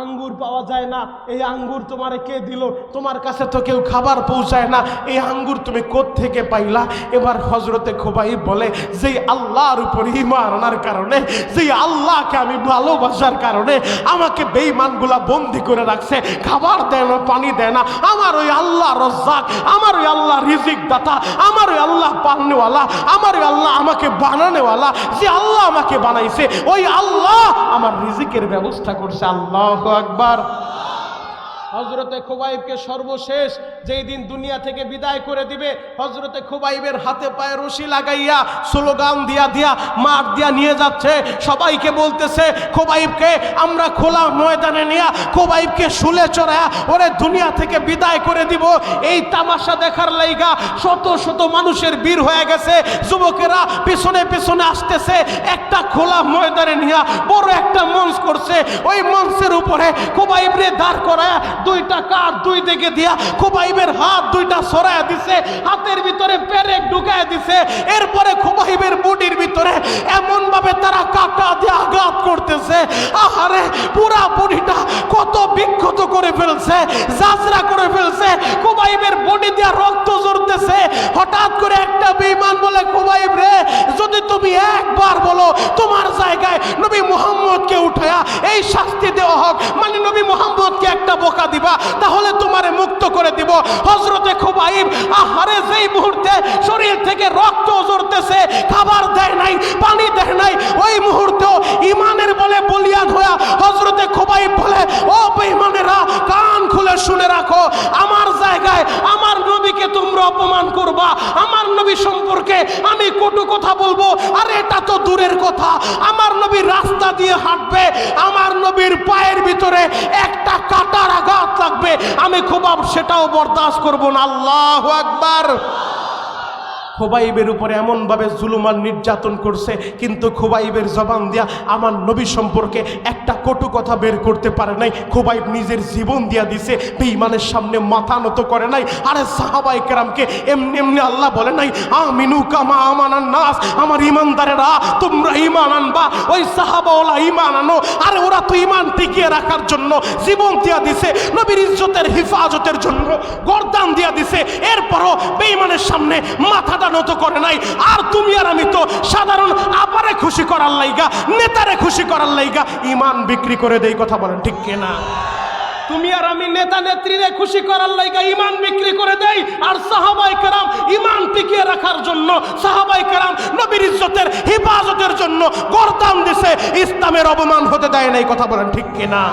আঙ্গুর পাওয়া যায় না, এই আঙ্গুর তোমারে কে দিল? তোমার কাছে তো কেউ খাবার পৌঁছায় না, এই আঙ্গুর তুমি কোত্থেকে পাইলা? এবার হযরতে খুবাইব বলে যেই আল্লাহর উপর ঈমান আনার কারণে, যেই আল্লাহকে আমি ভালোবাসার কারণে আমাকে বেঈমানগুলা বন্দি করে রাখছে, খাবার দেয় না, পানি দেয় না। আমার ওই আল্লাহ রাজ্জাক, আমার ওই আল্লাহ রিজিক দাতা, আমার ওই আল্লাহ পালনেওয়ালা, আমার ওই আল্লাহ আমাকে বানানেওয়ালা, যে আল্লাহ আমাকে বানাইছে ওই আল্লাহ আমার রিজিকের ব্যবস্থা করছে। আল্লাহু আকবার। হযরতে খুবাইবকে সর্বশেষ যেই দিন দুনিয়া থেকে বিদায় করে দিবে, হযরতে খুবাইবের হাতে পায়ে রশি লাগাইয়া স্লোগান দিয়া দিয়া মাঠ দিয়া নিয়ে যাচ্ছে। সবাইকে বলতেছে খুবাইবকে আমরা খোলা ময়দানে নিয়ে খুবাইবকে শুলে চড়ায়া ওরে দুনিয়া থেকে বিদায় করে দিব। এই তামাশা দেখার লাইগা শত শত মানুষের ভিড় হয়ে গেছে, যুবকেরা পিছনে পিছনে আসতেছে। একটা খোলা ময়দানে নিয়ে বড় একটা মঞ্চ করছে, ওই মঞ্চের উপরে খুবাইবরে দাঁড় করায়া দুইটা কাঠ দুই দিকে দিয়া খুবাইবের হাত দুইটা সরায়া দিছে, হাতের ভিতরে পেরেক ঢুকায়া দিছে। এরপরে খুবাইবের বডির ভিতরে এমন ভাবে তারা কাটা দিয়ে আঘাত করতেছে, আহারে পুরা বডিটা কত বিক্ষত করে ফেলছে, জাজরা করে ফেলছে, খুবাইবের বডি দিয়ে রক্ত ঝরতেছে। হঠাৎ করে একটা বেঈমান বলে খুবাইব রে যদি তুমি একবার বলো তোমার জায়গায় নবী মুহাম্মদকে উঠায়া এই শাস্তি দেওয়া হোক, মানে নবী মুহাম্মদকে একটা বোকা দিবা, তাহলে তোমারে মুক্ত করে দিব। হযরতে খুবাইব আহারে যেই মুহূর্তে শরীর থেকে রক্ত ঝরতেছে, খাবার দেয় নাই, পানি দেয় নাই, ওই মুহূর্তেও ঈমানের বলে বলিয়ান হইয়া হযরতে খুবাইব বলে ও বেঈমানেরা কান খুলে শুনে রাখো, আমার জায়গায় আমার নবীকে তোমরা অপমান করবা, আমার নবী সম্পর্কে আমি কটু কথা বলবো, আর এটা তো দূরের কথা, আমার নবী রাস্তা দিয়ে হাঁটবে, আমার নবীর পায়ের ভিতরে একটা কাটার আঘাত লাগবে, আমি খুবাইব সেটাও বরদাস্ত করব না। আল্লাহু আকবার। খোবাইবের উপরে এমনভাবে জুলুম আর নির্যাতন করছে, কিন্তু খোবাইবের জবান দিয়া আমার নবী সম্পর্কে একটা কটু কথা বের করতে পারে নাই। খোবাইব নিজের জীবন দিয়া দিছে, বেঈমানের সামনে মাথা নত করে নাই। আরে সাহাবায়ে কেরামকে এমনি এমনি আল্লাহ বলে নাই আমিনু কামা আমানান নাস, আমার ইমানদারেরা তোমরা ঈমান আনবা। ওই সাহাবাওয়ালা ঈমান আনো। আরে ওরা তো ঈমান টিকিয়ে রাখার জন্য জীবন দিয়া দিছে, নবীর ইজ্জতের হিফাজতের জন্য গর্দান দিয়া দিছে, এরপরও বেঈমানের সামনে মাথাটা নত করে নাই। আর তুমি আর আমি তো সাধারণ আপারে খুশি করার লাইগা, নেতারে খুশি করার লাইগা ঈমান বিক্রি করে দেই। কথা বলেন ঠিক কিনা? তুমি আর আমি নেতা নেত্রীরে খুশি করার লাইগা ঈমান বিক্রি করে দেই, আর সাহাবায়ে কেরাম ঈমান টিকিয়ে রাখার জন্য, সাহাবায়ে কেরাম নবীর ইজ্জতের হিফাজতের জন্য গর্দান দিছে, ইসলামের অপমান হতে দেয় নাই। কথা বলেন ঠিক কিনা?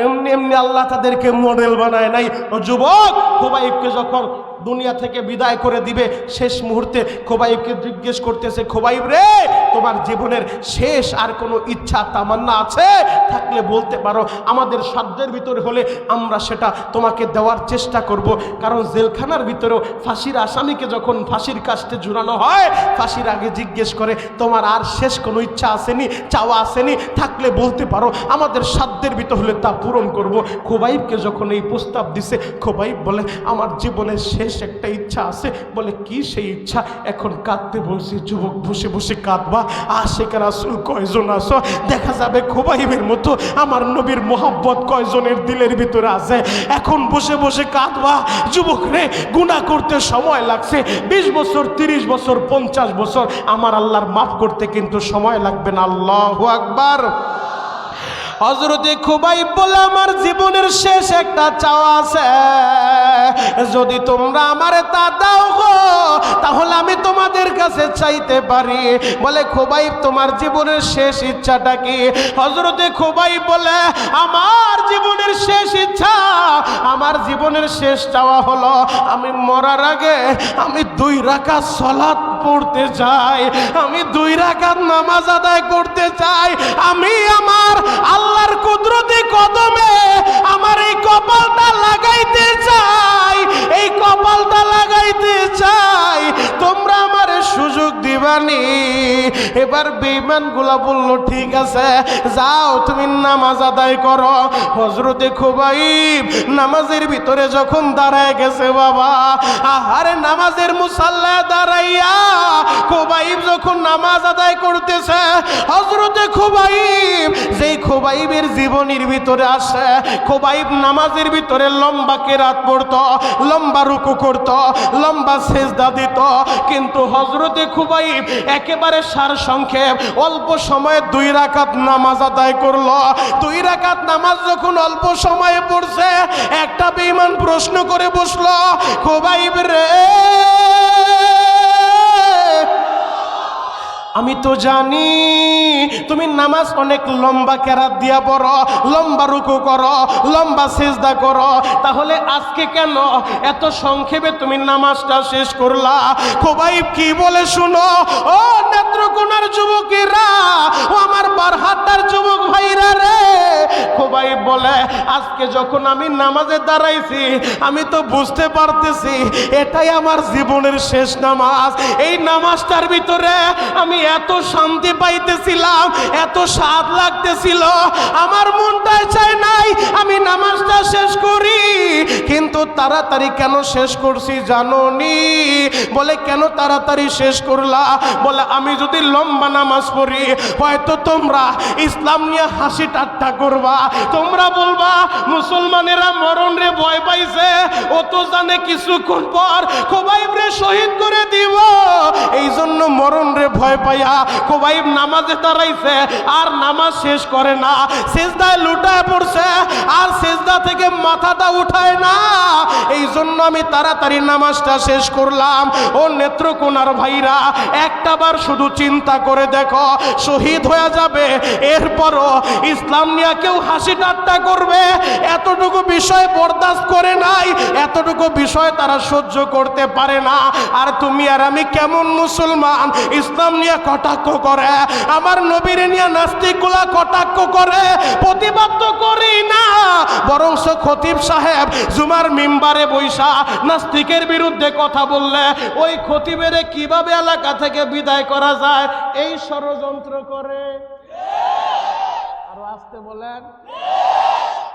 এমনি এমনি আল্লাহ তাদেরকে মডেল বানায় নাই। ও যুবক, খোবাইবকে যখন দুনিয়া থেকে বিদায় করে দিবে, শেষ মুহূর্তে খোবাইবকে জিজ্ঞেস করতেছে, খোবাইব রে, তোমার জীবনের শেষ আর কোনো ইচ্ছা তামান্না আছে? থাকলে বলতে পারো, আমাদের সাধ্যের ভিতরে হলে আমরা সেটা তোমাকে দেওয়ার চেষ্টা করব। কারণ জেলখানার ভিতরেও ফাঁসির আসামিকে যখন ফাঁসির কাস্টে ঝুলানো হয়, ফাঁসির আগে জিজ্ঞেস করে তোমার আর শেষ কোনো ইচ্ছা আসেনি, চাওয়া আসেনি? থাকলে বলতে পারো, আমাদের সাধ্যের ভিতর হলে তা পূরণ করব। খোবাইবকে যখন এই প্রস্তাব দিছে, খোবাইব বলে আমার জীবনের শেষ একটা ইচ্ছা আছে। বলে কি সেই ইচ্ছা? এখন কাঁদতে বলছি। যুবক, বসে বসে কাঁদবা। আশিক রাসূল কয়জন আছো? দেখা যাবে খোবাইবের মতো আমার নবীর মোহাব্বত কয়জনের দিলের ভিতরে আছে। এখন বসে বসে কাঁদবা। যুবক রে, গুনাহ করতে সময় লাগছে 20 বছর, 30 বছর, 50 বছর, আমার আল্লাহর মাফ করতে কিন্তু সময় লাগবে না। আল্লাহু আকবার। হযরতে খোবাইব বলে আমার জীবনের শেষ একটা চাওয়া আছে, যদি তোমরা আমারে তা দাও গো, তাহলে আমি তোমাদের কাছে চাইতে পারি। বলে খোবাইব, তোমার জীবনের শেষ ইচ্ছাটা কি? হযরতে খোবাইব বলে আমার জীবনের শেষ ইচ্ছা, আমার জীবনের শেষ চাওয়া হলো আমি মরার আগে আমি 2 রাকাত সালাত পড়তে চাই, আমি 2 রাকাত নামাজ আদায় করতে চাই। আমি আমার আল্লাহর কুদরতি কদমে আমার এই কপালটা লাগাইতে চাই, এই কপালটা লাগাইতে চাই। তোমরা আমার সুযোগ দিবানি? এবার বেঈমানগুলা বলল ঠিক আছে, যাও তুমি নামাজ আদায় করো। হযরতে খোবাইব নামাজের ভিতরে যখন দাঁড়ায় গেছে, বাবা আহারে নামাজের মুসাল্লায় দাঁড়াইয়া খোবাইব যখন নামাজ আদায় করতেছে, হযরতে খোবাইব যেই খোবাইবের জীবনের ভিতরে আসে, খোবাইব নামাজের ভিতরে লম্বা কেরাত পড়তো, লম্বা রুকু করতো, লম্বা সেজদা দিত। কিন্তু হযরতে খোবাইব একেবারে সার সংক্ষেপ অল্প সময়ে 2 রাকাত নামাজ আদায় করলো। 2 রাকাত নামাজ যখন অল্প সময়ে পড়ছে, একটা বেঈমান প্রশ্ন করে বসলো, খোবাইব রে, আমি তো জানি তুমি নামাজ অনেক লম্বা কেরাত দিয়া পড়ো, লম্বা রুকু করো, লম্বা সিজদা করো, তাহলে আজকে কেন এত সংক্ষেপে তুমি নামাজটা শেষ করলা? খোবাইব কি বলে শুনো, ও নেত্রকোনার যুবকেরা, ও আমার বারহাটার যুবক ভাইরা রে। খোবাইব বলে আজকে যখন আমি নামাজে দাঁড়াইছি, আমি তো বুঝতে পারতেছি এটাই আমার জীবনের শেষ নামাজ। এই নামাজটার ভিতরে আমি এত শান্তি পাইতেছিলাম, এত স্বাদ লাগতেছিল, আমার মনটাই চায় নাই আমি নামাজটা শেষ করি। কিন্তু তাড়াতাড়ি কেন শেষ করছি জানোনি? বলে কেন তাড়াতাড়ি শেষ করলা? বলে আমি যদি লম্বা নামাজ পড়ি, হয়তো তোমরা ইসলাম নিয়ে হাসি ঠাট্টা করবা, তোমরা বলবা মুসলমানেরা মরণ রে ভয় পাইছে, ও তো জানে কিছুক্ষণ পর খোবাইব রে শহীদ করে দিব, এই জন্য মরণ রে ভয় পাইয়া খোবাইব নামাজে দাঁড়াইছে, আর নামাজ শেষ করে না, সিজদায় লুটায় পড়ছে, আর সিজদা থেকে মাথাটা উঠায় না। এই জন্য আমি তাড়াতাড়ি নামাজটা শেষ করলাম। ও নেত্রকোনার ভাইরা, একটা বার শুধু চিন্তা করে দেখো, শহীদ হয়ে যাবে, এরপরও ইসলাম নিয়ে কেউ হাসি ঠাট্টা করবে, এতটুকু বিষয় বরদাস্ত করে নাই, এতটুকু বিষয় তারা সহ্য করতে পারে না। আর তুমি আর আমি কেমন মুসলমান, ইসলাম নিয়ে কটাক্ষ করে, আমার নবীর নিয়ে নাস্তিকগুলা কটাক্ষ করে, প্রতিবাদ তো করি না, বরং খতিব সাহেব জুমার মিম্বারে বৈশা নাস্তিকের বিরুদ্ধে কথা বললে ওই খতিবের কিভাবে এলাকা থেকে বিদায় করা যায় এই ষড়যন্ত্র করে। আরো আসতে বলেন।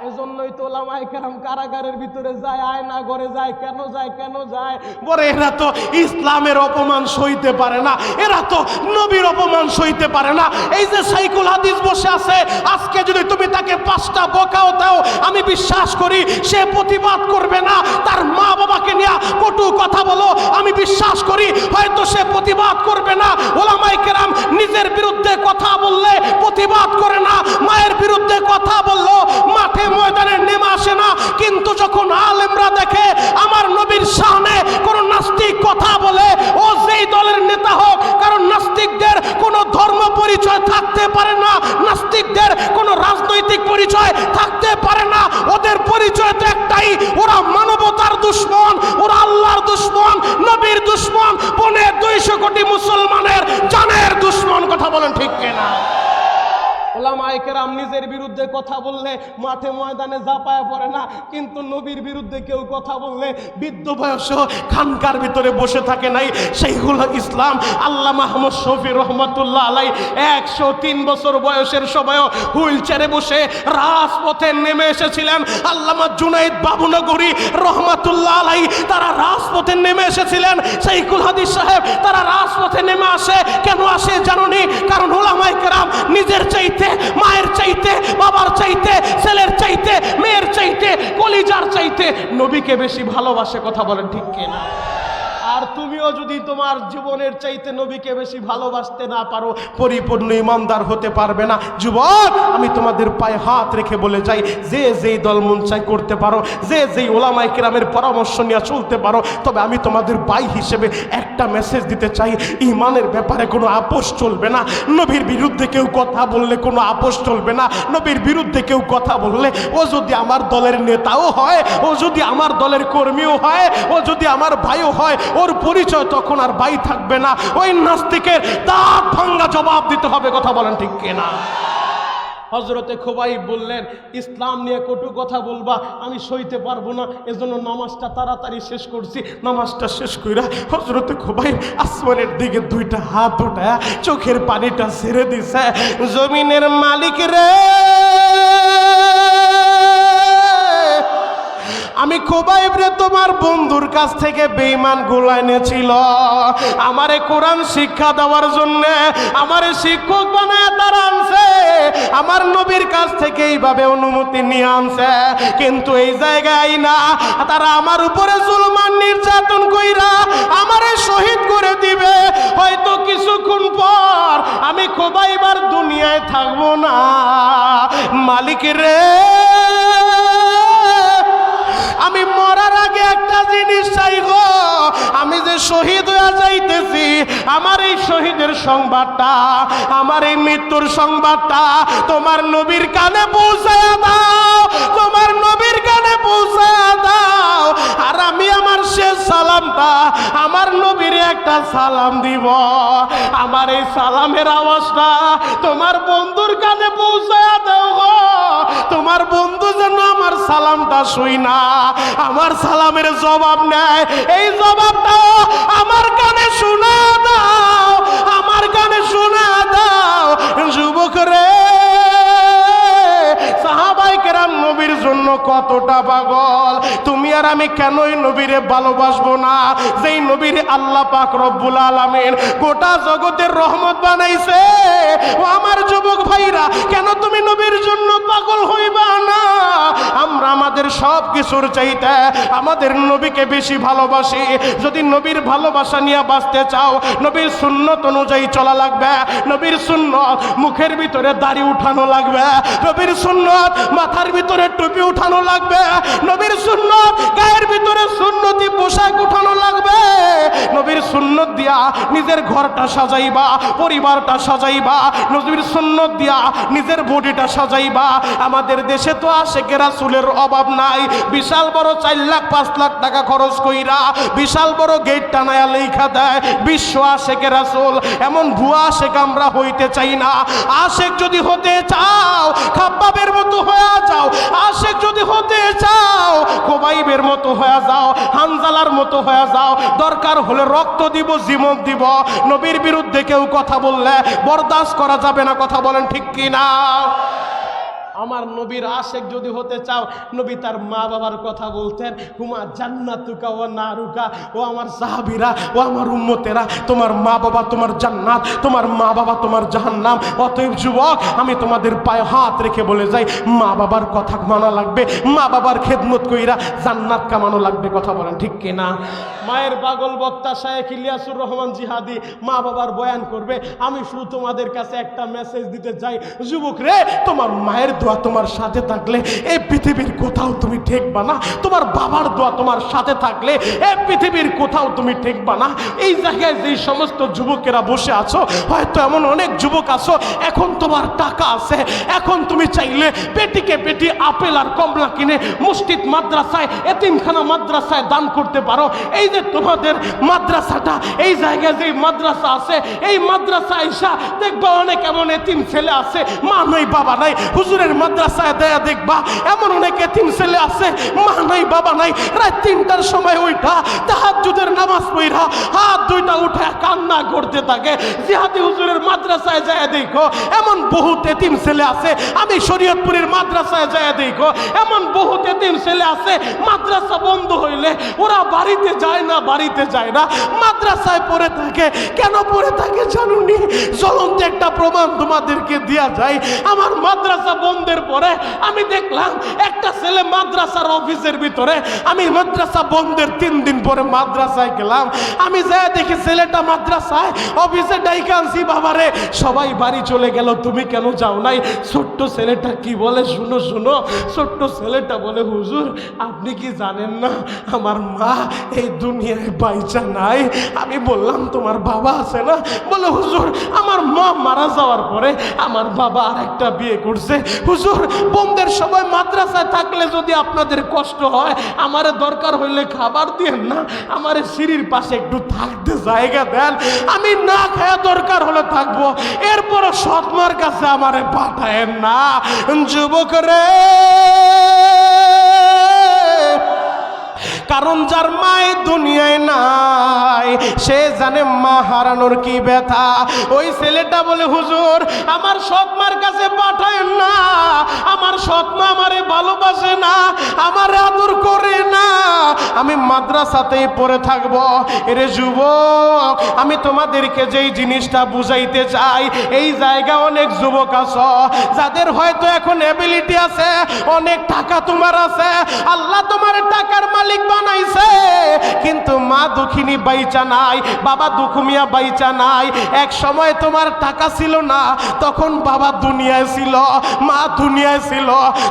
এজন্যই তো ওলামায়ে কেরাম কারাগারের ভিতরে যায়, আয়না ঘরে যায়। কেন যায়? কেন যায়? বলে এরা তো ইসলামের অপমান সইতে পারে না, এরা তো নবীর অপমান সইতে পারে না। এই যে সাইকুল হাদিস বসে আছে, আজকে যদি তুমি তাকে 5টা বকাও দাও, আমি বিশ্বাস করি সে প্রতিবাদ করবে না। তার মা বাবাকে নিয়ে কটু কথা বলো, আমি বিশ্বাস করি হয়তো সে প্রতিবাদ করবে না। ওলামায়ে কেরাম নিজের বিরুদ্ধে কথা বললে প্রতিবাদ করে না, মায়ের বিরুদ্ধে কথা বললো মাঠে ময়দানে নেমে আসে না। কিন্তু যখন আলেমরা দেখে আমার নবীর শানে কোন নাস্তিক কথা বলে, ও যেই দলের নেতা হোক, কারণ নাস্তিকদের কোনো ধর্ম পরিচয় থাকতে পারে না, নাস্তিকদের কোনো রাজনৈতিক পরিচয় থাকতে পারে না, ওদের পরিচয় তো একটাই, ওরা মানবতার দুশমন, ওরা আল্লাহর দুশমন, নবীর দুশমন, 200 কোটি মুসলমানের জানের দুশমন। কথা বলেন ঠিক কিনা? ওলামায়ে কেরাম নিজের বিরুদ্ধে কথা বললে মাঠে ময়দানে জাপায়া পড়ে না, কিন্তু নবীর বিরুদ্ধে কেউ কথা বললে বৃদ্ধ বয়স খানকার ভিতরে বসে থাকে নাই। শাইখুল ইসলাম আল্লামা আহমদ শফি রহমাতুল্লাহ আলাই 103 বছর বয়সের সময়ও হুইল চেয়ারে বসে রাজপথে নেমে এসেছিলেন। আল্লামা জুনাইদ বাবুনগরী রহমাতুল্লাহ আলাই তারা রাজপথে নেমে এসেছিলেন। শাইখুল হাদিস সাহেব তারা রাজপথে নেমে আসে, কেন আসে জানোনি? কারণ ওলামায়ে কেরাম নিজের চাইতে, মায়ের চাইতে, বাবার চাইতে, ছেলের চাইতে, মেয়ের চাইতে, কলিজার চাইতে নবীকে বেশি ভালোবাসে। কথা বলেন ঠিক কিনা? আর তুমিও যদি তোমার জীবনের চাইতে নবীকে বেশি ভালোবাসতে না পারো, পরিপূর্ণ ইমানদার হতে পারবে না। যুবক, আমি তোমাদের পায়ে হাত রেখে বলে যাই, যে যেই দল মন চাই করতে পারো, যে যেই ওলামায়ে কেরামের পরামর্শ নিয়ে চলতে পারো, তবে আমি তোমাদের ভাই হিসেবে একটা মেসেজ দিতে চাই, ইমানের ব্যাপারে কোনো আপোষ চলবে না। নবীর বিরুদ্ধে কেউ কথা বললে কোনো আপোষ চলবে না। নবীর বিরুদ্ধে কেউ কথা বললে, ও যদি আমার দলের নেতাও হয়, ও যদি আমার দলের কর্মীও হয়, ও যদি আমার ভাইও হয়, ওর পরিচয় তখন আর ভাই থাকবে না। ওই নাস্তিকের দাঁত ভাঙ্গা জবাব দিতে হবে। কথা বলেন ঠিক কিনা? হযরতে খুবাইব বললেন, ইসলাম নিয়ে কটু কথা বলবা আমি সইতে পারবো না, এজন্য নামাজটা তাড়াতাড়ি শেষ করছি। নামাজটা শেষ কইরা হযরতে খুবাইব আসমানের দিকে 2টা হাত উঠায়া চোখের পানিটা ছেড়ে দিছে। জমিনের মালিক রে, আমি খুবাইব রে তোমার বন্ধুর কাছ থেকে বেঈমান গুলা এনেছিল, আমারে কোরআন শিক্ষা দেওয়ার জন্য, আমারে শিক্ষক বানায় তারা আনছে, আমার নবীর কাছ থেকে এইভাবে অনুমতি নিয়ে আনছে। কিন্তু এই জায়গায় না, তারা আমার উপরে জুলুম আর নির্যাতন কইরা আমারে শহীদ করে দিবে। হয়তো কিছুক্ষণ পর আমি খুবাইব আর দুনিয়ায় থাকবো না। মালিক রে, আমি মরার আগে একটা জিনিস চাই গো, আমি যে শহীদ হয়ে যাইতেছি, আমার এই শহীদের সংবাদটা, আমার এই মৃত্যুর সংবাদটা তোমার নবীর কানে পৌঁছায়া দাও, তোমার নবীর কানে পৌঁছায়া দাও। আর আমি আমার শেষ সালামটা আমার নবীর একটা সালাম দিব, আমার এই সালামের আওয়াজটা তোমার বন্ধুর কানে পৌঁছায়া দাও গো। তোমার বন্ধু যেন আমার সালামটা শুই না, আমার সালামের জবাব নেয়, এই জবাবটাও আমার কানে শোনা দাও, আমার কানে শোনা দাও। যুবক রে, সাহাবায়ে কেরাম নবীর জন্য কতটা পাগল, তুমি আর আমি কেনই নবীরে ভালোবাসবো না? যেই নবীরে আল্লাহ পাক রব্বুল আলামিন গোটা জগতের রহমত বানাইছে। ও আমার যুবক ভাইরা, কেন তুমি নবীর জন্য পাগল হইবা না? আমরা আমাদের সব কিছুর চাইতে আমাদের নবীকে বেশি ভালোবাসি। যদি নবীর ভালোবাসা নিয়ে বাঁচতে চাও, নবীর সুন্নত অনুযায়ী চলা লাগবে। নবীর সুন্নত মুখের ভিতরে দাড়ি উঠানো লাগবে, নবীর সুন্নত মাথার ভিতরে টুপি উঠানো লাগবে, নবীর সুন্নত গায়ের ভিতরে সুন্নতি পোশাক উঠানো লাগবে, নবীর সুন্নত দিয়া নিজের ঘরটা সাজাইবা, পরিবারটা সাজাইবা, নবীর সুন্নত দিয়া নিজের বডিটা সাজাইবা। আমাদের দেশে তো আশেকে রাসূলের অভাব নাই। বিশাল বড় 4 লাখ 5 লাখ টাকা খরচ কইরা বিশাল বড় গেট টানায়া লেখা দেয় বিশ্ব আশেকে রাসূল। এমন ভুয়া আশেক আমরা হইতে চাই না। আশেক যদি হতে চাও খাব্বাবের মতো হয়ে যাও, আশেক যদি হতে চাও খোবাইবের মতো হয়ে যাও, হানজালার মতো হয়ে যাও। দরকার হলে রক্ত দিব, জীবন দিব। নবীর বিরুদ্ধে কেউ কথা বললে বরদাস্ত করা যাবে না। কথা বলেন ঠিক কি না? আমার নবীর আশেক যদি হতে চাও, নবী তার মা বাবার কথা বলতেন, হুমা জান্নাতুকা ওয়া নারুকা। ও আমার সাহাবীরা, ও আমার উম্মতেরা, তোমার মা বাবা তোমার জান্নাত, তোমার মা বাবা তোমার জাহান্নাম। অতএব যুবক, আমি তোমাদের পায়ে হাত রেখে বলে যাই, মা বাবার কথা মানা লাগবে, মা বাবার খেদমত কইরা জান্নাত কামানো লাগবে। কথা বলেন ঠিক কিনা? মায়ের পাগল বক্তা শায়েখ ইলিয়াসুর রহমান জিহাদি মা বাবার বয়ান করবে। আমি শুধু তোমাদের কাছে একটা মেসেজ দিতে চাই, যুবক রে, তোমার মায়ের দোয়া তোমার সাথে থাকলে এই পৃথিবীর কোথাও তুমি ঠেকবা না। তোমার বাবার দোয়া তোমার সাথে থাকলে এই পৃথিবীর কোথাও তুমি ঠেকবা না। এই জায়গায় যে সমস্ত যুবকেরা বসে আছো, হয়তো এমন অনেক যুবক আছো, এখন তোমার টাকা আছে, এখন তুমি চাইলে পেটিকে পেটি আপেল আর কমলা কিনে মসজিদ মাদ্রাসায়, এতিমখানা মাদ্রাসায় দান করতে পারো। এই যে তোমাদের মাদ্রাসাটা, এই জায়গায় যে মাদ্রাসা আছে, এই মাদ্রাসা আইসা দেখবা অনেক এমন এতিম ছেলে আছে, মা নাই বাবা নাই। হুজুরের মাদ্রাসায় দেয়া দেখবা এমন অনেক এতিম ছেলে আছে, মা নাই বাবা নাই। রাত 3টার সময় ওইটা তাহাজ্জুদের নামাজ পড়া হাত দুইটা উঠে কান্না করতে থাকে। জিহাদি হুজুরের মাদ্রাসায় যায় দেখো এমন বহুত এতিম ছেলে আছে। আমি শরীয়তপুরের মাদ্রাসায় যায় দেখো এমন বহুত এতিম ছেলে আছে, মাদ্রাসা বন্ধ হইলে ওরা বাড়িতে যায় না, বাড়িতে যায় না, মাদ্রাসায় পড়ে থাকে। কেন পড়ে থাকে জানুনি? জ্বলন্ত একটা প্রমাণ তোমাদেরকে দেয়া যায়। আমার মাদ্রাসা বন্ধের পরে আমি দেখলাম একটা ছেলে মাদ্রাসার অফিসের ভিতরে। আমি মাদ্রাসা বন্ধের 3 দিন পরে মাদ্রাসায় গেলাম। আমি যাই দেখি ছেলেটা মাদ্রাসায় অফিসে ডাইকা আনছি। বাবারে, সবাই বাড়ি চলে গেল, তুমি কেন যাও নাই? ছোট্ট ছেলেটা কি বলে শুনো শুনো। ছোট্ট ছেলেটা বলে, হুজুর আপনি কি জানেন না আমার মা এই দুনিয়ায় বাইচা নাই? আমি বললাম তোমার বাবা আছে না? বলে হুজুর আমার মা মারা যাওয়ার পরে আমার বাবা আর একটা বিয়ে করছে। হুজুর বন্ধের সময় মাদ্রাসায় থাকলে যদি আপনাদের কষ্ট হয়, আমারে দরকার হইলে খাবার দিয়েন না, আমারে সিঁড়ির পাশে একটু থাকতে জায়গা দেন, আমি না খায়া দরকার হলে থাকবো, এরপর সৎমার কাছে আমারে পাঠায়েন না। যুবক রে, কারণ যার মায়ের দুনিয়ায় নাই সে জানে মা হারানোর কি ব্যথা। ওই ছেলেটা বলে, হুজুর আমার সৎমার কাছে পাঠায়েন না, আমার সৎমা আমারে ভালোবাসে না, আমারে আদর করে না, আমি মাদ্রাসাতেই পড়ে থাকবো। এরে যুবক, আমি তোমাদেরকে যেই জিনিসটা বুঝাইতে চাই, এই জায়গা অনেক যুবক আছো যাদের হয়তো এখন এবিলিটি আছে, অনেক টাকা তোমার আছে, আল্লাহ তোমার টাকার মালিক বানাইছে, কিন্তু মা দুঃখিনী বাইচা নাই, বাবা দুঃখমিয়া বাইচা নাই। এক সময় তোমার টাকা ছিল না, তখন বাবা দুনিয়ায় ছিল, মা দুনিয়ায় ছিল।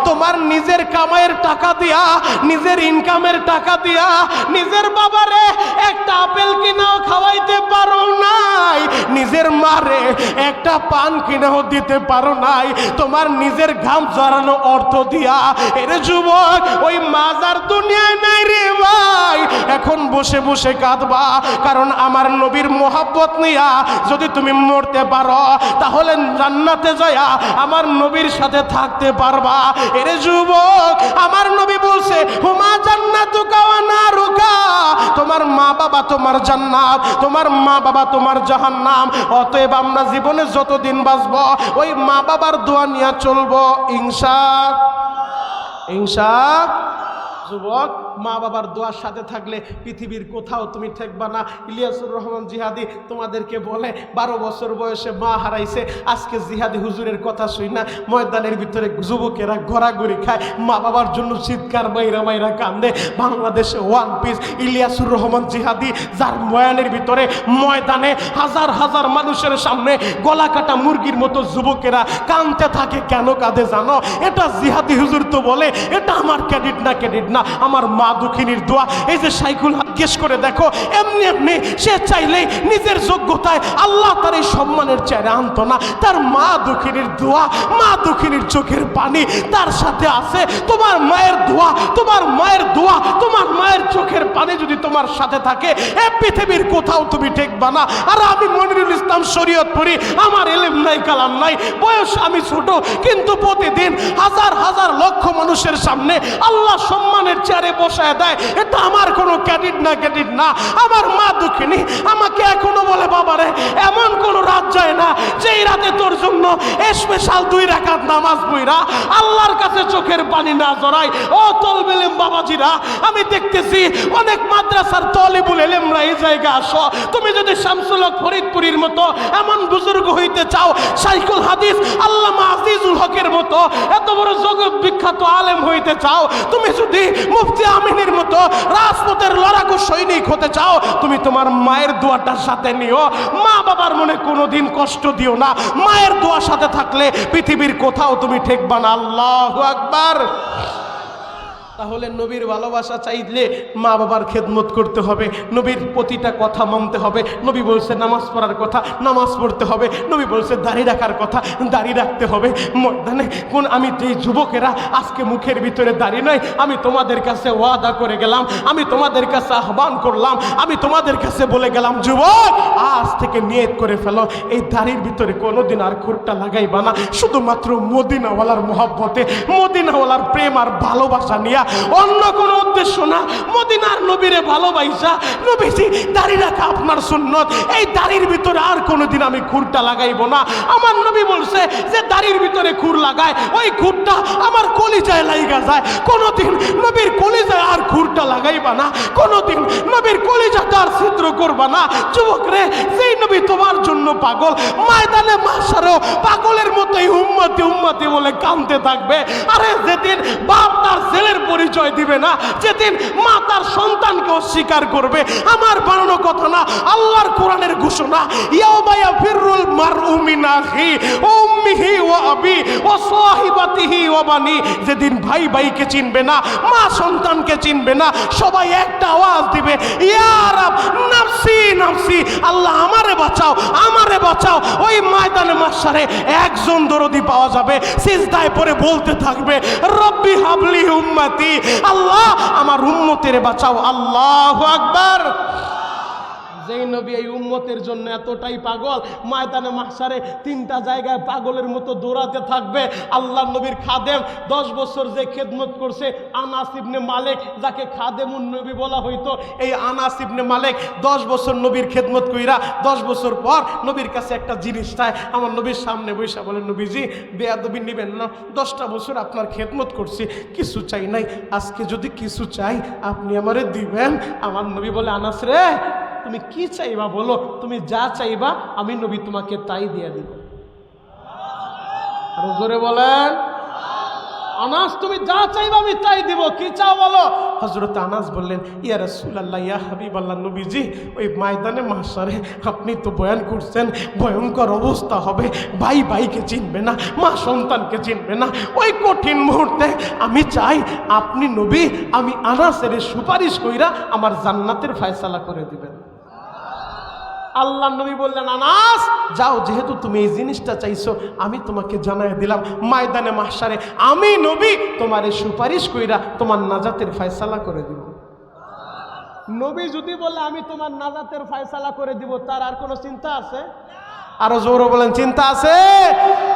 তোমার নিজের কামাইয়ের টাকা দিয়া, নিজের ইনকামের টাকা দিয়া নিজের বাবারে একটা আপেল কিনাও খাওয়াইতে পারো নাই, নিজের মারে একটা পান কিনাও দিতে পারো নাই, তোমার নিজের ঘাম জড়ানো অর্থ দিয়া। এর যুবক, ওই মাজার দুনিয়ায় নাই রে ভাই, এখন বসে বসে কাঁদবা। কারণ আমার নবীর মোহাব্বত নিয়া যদি তুমি মরতে পারো, তাহলে জান্নাতে যায়া আমার নবীর সাথে থাকতে পারবা। এরে যুবক, আমার নবী বলছে, হুমা জান্নাতুকা ওয়া নারুকা, তোমার মা বাবা তোমার জান্নাত, তোমার মা বাবা তোমার জাহান্নাম। অতএব আমরা জীবনে যতদিন বাঁচবো ওই মা বাবার দোয়া নিয়ে চলবো, ইনশাআল্লাহ। যুবক, মা বাবার দোয়ার সাথে থাকলে পৃথিবীর কোথাও তুমি ঠেকবা না। ইলিয়াসুর রহমান জিহাদি তোমাদেরকে বলে 12 বছর বয়সে মা হারাইছে। আজকে জিহাদি হুজুরের কথা শুই না, ময়দানের ভিতরে যুবকেরা ঘোরাঘুরি খায়, মা বাবার জন্য চিৎকার মাইরা মাইরা কান্দে। বাংলাদেশে ওয়ান পিস ইলিয়াসুর রহমান জিহাদি, যার বয়ানের ভিতরে ময়দানে হাজার হাজার মানুষের সামনে গলা কাটা মুরগির মতো যুবকেরা কাঁদতে থাকে। কেন কাঁদে জানো? এটা জিহাদি হুজুর তো বলে, এটা আমার ক্রেডিট না, ক্রেডিট না, আমার মা দুঃখিনীর দোয়া। এই যে শাইখুল জিজ্ঞেস করে দেখো, এমনি এমনি সে চাইলেই নিজের যোগ্যতায় আল্লাহ তার এই সম্মানের চেহারা আনতো না। তার মা দুঃখিনীর দোয়া, মা দুঃখিনীর চোখের পানি তার সাথে আছে। তোমার মায়ের দোয়া, তোমার মায়ের দোয়া, তোমার মায়ের চোখের পানি যদি তোমার সাথে থাকে, এ পৃথিবীর কোথাও তুমি ঠেকবা না। আর আমি মনিরুল ইসলাম শরীয়ত পড়ি, আমার ইলম নাই, কালাম নাই, বয়স আমি ছোট, কিন্তু প্রতিদিন হাজার হাজার লক্ষ মানুষের সামনে আল্লাহ সম্মানের চেয়ারে বসায় দেয়। এটা আমার কোনো ক্রেডিট না। আমার মা দুঃখিনী আমাকে এখনো বলে, বাবারে এমন কোন রাত যায় না যেই রাতে তোর জন্য স্পেশাল 2 রাকাত নামাজ পড়া আল্লাহর কাছে চোখের পানি না জড়াই। ও তলবে ইলম বাবাজিরা, আমি দেখতেছি অনেক মাদ্রাসার তলিবুল ইলমরা এই জায়গা আসো। তুমি যদি শামসুল হক ফরিদপুরীর মতো এমন বুজুর্গ হইতে চাও, শাইখুল হাদিস আল্লামা আজিজুল হকের মতো এত বড় জগৎ বিখ্যাত আলেম হইতে চাও, তুমি যদি মুফতি আমিনের মতো রাজপথের লড়াকু সৈনিক হতে চাও, তুমি তোমার মায়ের দোয়াটার সাথে নিও। মা বাবার মনে কোনোদিন কষ্ট দিও না। মায়ের দোয়ার সাথে থাকলে পৃথিবীর কোথাও তুমি ঠেকবা না। আল্লাহু আকবার। তাহলে নবীর ভালোবাসা চাইলে মা বাবার খেদমত করতে হবে, নবীর প্রতিটা কথা মানতে হবে। নবী বলছে নামাজ পড়ার কথা, নামাজ পড়তে হবে। নবী বলছে দাড়ি রাখার কথা, দাড়ি রাখতে হবে। ময়দানে কোন আমি যেই যুবকেরা আজকে মুখের ভিতরে দাড়ি নাই, আমি তোমাদের কাছে ওয়াদা করে গেলাম, আমি তোমাদের কাছে আহ্বান করলাম, আমি তোমাদের কাছে বলে গেলাম, যুবক আজ থেকে নিয়ত করে ফেলো, এই দাড়ির ভিতরে কোনোদিন আর খুরটা লাগাইবা না। শুধুমাত্র মদিনাওয়ালার মহব্বতে, মদিনাওয়ালার প্রেম আর ভালোবাসা নিয়ে, অন্য কোনো উদ্দেশ্য না। মদিনার নবীরে ভালোবাসা, নবীজি দাড়ি রাখা আপনার সুন্নত, এই দাড়ির ভিতরে আর কোনোদিন আমি খুরটা লাগাইব না। আমার নবী বলছে যে দাড়ির ভিতরে খুর লাগায়, ওই খুরটা আমার কলিজায় লাইগা যায়। কোনোদিন নবীর কলিজায় আর খুরটা লাগাইবা না, কোনোদিন নবীর কলিজাটা আর ছিদ্র করবা না। যুবক রে, যেই নবী তোমার জন্য পাগল, ময়দানে মাশারেও পাগলের মতোই উম্মতি উম্মতি বলে কাঁদতে থাকবে। আরে যেদিন বাপ তার ছেলের পরিচয় দিবে না, যেদিন মা তার সন্তানকে অস্বীকার করবে, আমার বানানো কথা না, আল্লাহর কোরআনের ঘোষণা, ইয়াউমা ইয়াফিরুল মারউ মিন আখিহি ওয়া উম্মিহি ওয়া আবি ওয়া সাহিবাতিহি ওয়া বানি। যেদিন ভাই ভাইকে চিনবে না, মা সন্তানকে চিনবে না, সবাই একটা আওয়াজ দিবে, ইয়া রাব নাফসি নাফসি, আল্লাহ আমারে বাঁচাও, আমারে বাঁচাও। ওই ময়দানে মাশারে একজন দরদি পাওয়া যাবে, সিজদায় পড়ে বলতে থাকবে, রব্বি হাবলি উম্মতি, আল্লাহ আমার উম্মতের বাঁচাও। আল্লাহু আকবার। যেই নবী এই উম্মতের জন্য এতটাই পাগল, ময়দানে মাহশারে 3টা জায়গায় পাগলের মতো দৌড়াতে থাকবে। আল্লাহ নবীর খাদেম 10 বছর যে খেদমত করছে, আনাস ইবনে মালিক, যাকে খাদেমুন নবী বলা হইতো, এই আনাস ইবনে মালিক 10 বছর নবীর খেদমত কইরা 10 বছর পর নবীর কাছে একটা জিনিস চায়। আমার নবীর সামনে বসে বলে, নবীজি বেয়াদবি নিবেন না, 10টা বছর আপনার খেদমত করছি, কিছু চাই নাই, আজকে যদি কিছু চাই আপনি আমারে দিবেন। আমার নবী বলে, আনাস রে তুমি কি চাইবা বলো, তুমি যা চাইবা আমি নবী তোমাকে তাই দিয়ে দিব। আরো জোরে বলেন, আনাস তুমি যা চাইবা আমি তাই দিব, কি চাও বলো। হযরত আনাস বললেন, ইয়া রাসূলুল্লাহ, ইয়া হাবিবাল্লাহ, নবীজি ওই ময়দানে মাহশারে আপনি তো বয়ান করছেন ভয়ঙ্কর অবস্থা হবে, ভাই ভাইকে চিনবে না, মা সন্তানকে চিনবে না, ওই কঠিন মুহূর্তে আমি চাই আপনি নবী, আমি আনাসের সুপারিশ কইরা আমার জান্নাতের ফয়সালা করে দিবেন। আল্লাহ নবী বললেন, আনাস যাও, যেহেতু তুমি এই জিনিসটা চাইছো আমি তোমাকে জানাই দিলাম, ময়দানে মাহশারে আমি নবী তোমার এই সুপারিশ কইরা তোমার নাজাতের ফয়সালা করে দিব। নবী যদি বলে আমি তোমার নাজাতের ফয়সালা করে দিব, তার আর কোনো চিন্তা আছে? আরো জোরে বলেন, চিন্তা আছে?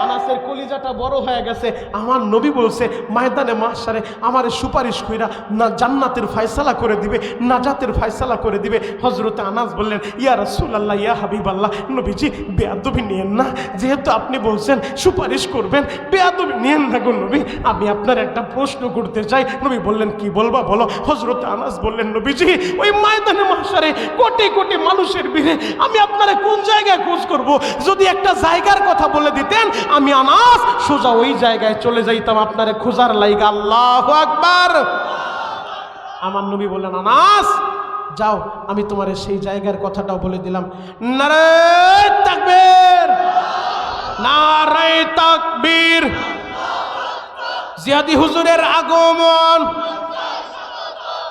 আনাসের কলিজাটা বড় হয়ে গেছে। আমার নবী বলছে ময়দানে মাহশারে আমার সুপারিশ কইরা না জান্নাতের ফয়সালা করে দিবে, নাজাতের ফয়সালা করে দিবে। হযরত আনাস বললেন, ইয়া রাসূলুল্লাহ, ইয়া হাবিবাল্লাহ, নবীজি বেয়াদবি নিয়েন না, যেহেতু আপনি বলছেন সুপারিশ করবেন, বেয়াদবি নিয়েন না গো নবী, আমি আপনার একটা প্রশ্ন করতে চাই। নবী বললেন, কি বলবা বলো। হযরত আনাস বললেন, নবীজি ওই ময়দানে মাহশারে কোটি কোটি মানুষের ভিড়ে আমি আপনারে কোন জায়গায় খোঁজ করব? যদি একটা জায়গার কথা বলে দিতেন আমি আনাস সোজা ওই জায়গায় চলে যাইতাম আপনারে খোঁজার লাইগা। আল্লাহু আকবার। আমার নবী বললেন, আনাস যাও, আমি তোমার সেই জায়গার কথাটাও বলে দিলাম। নারে তাকবীর, নারে তাকবীর, জিয়াদি হুজুরের আগমন,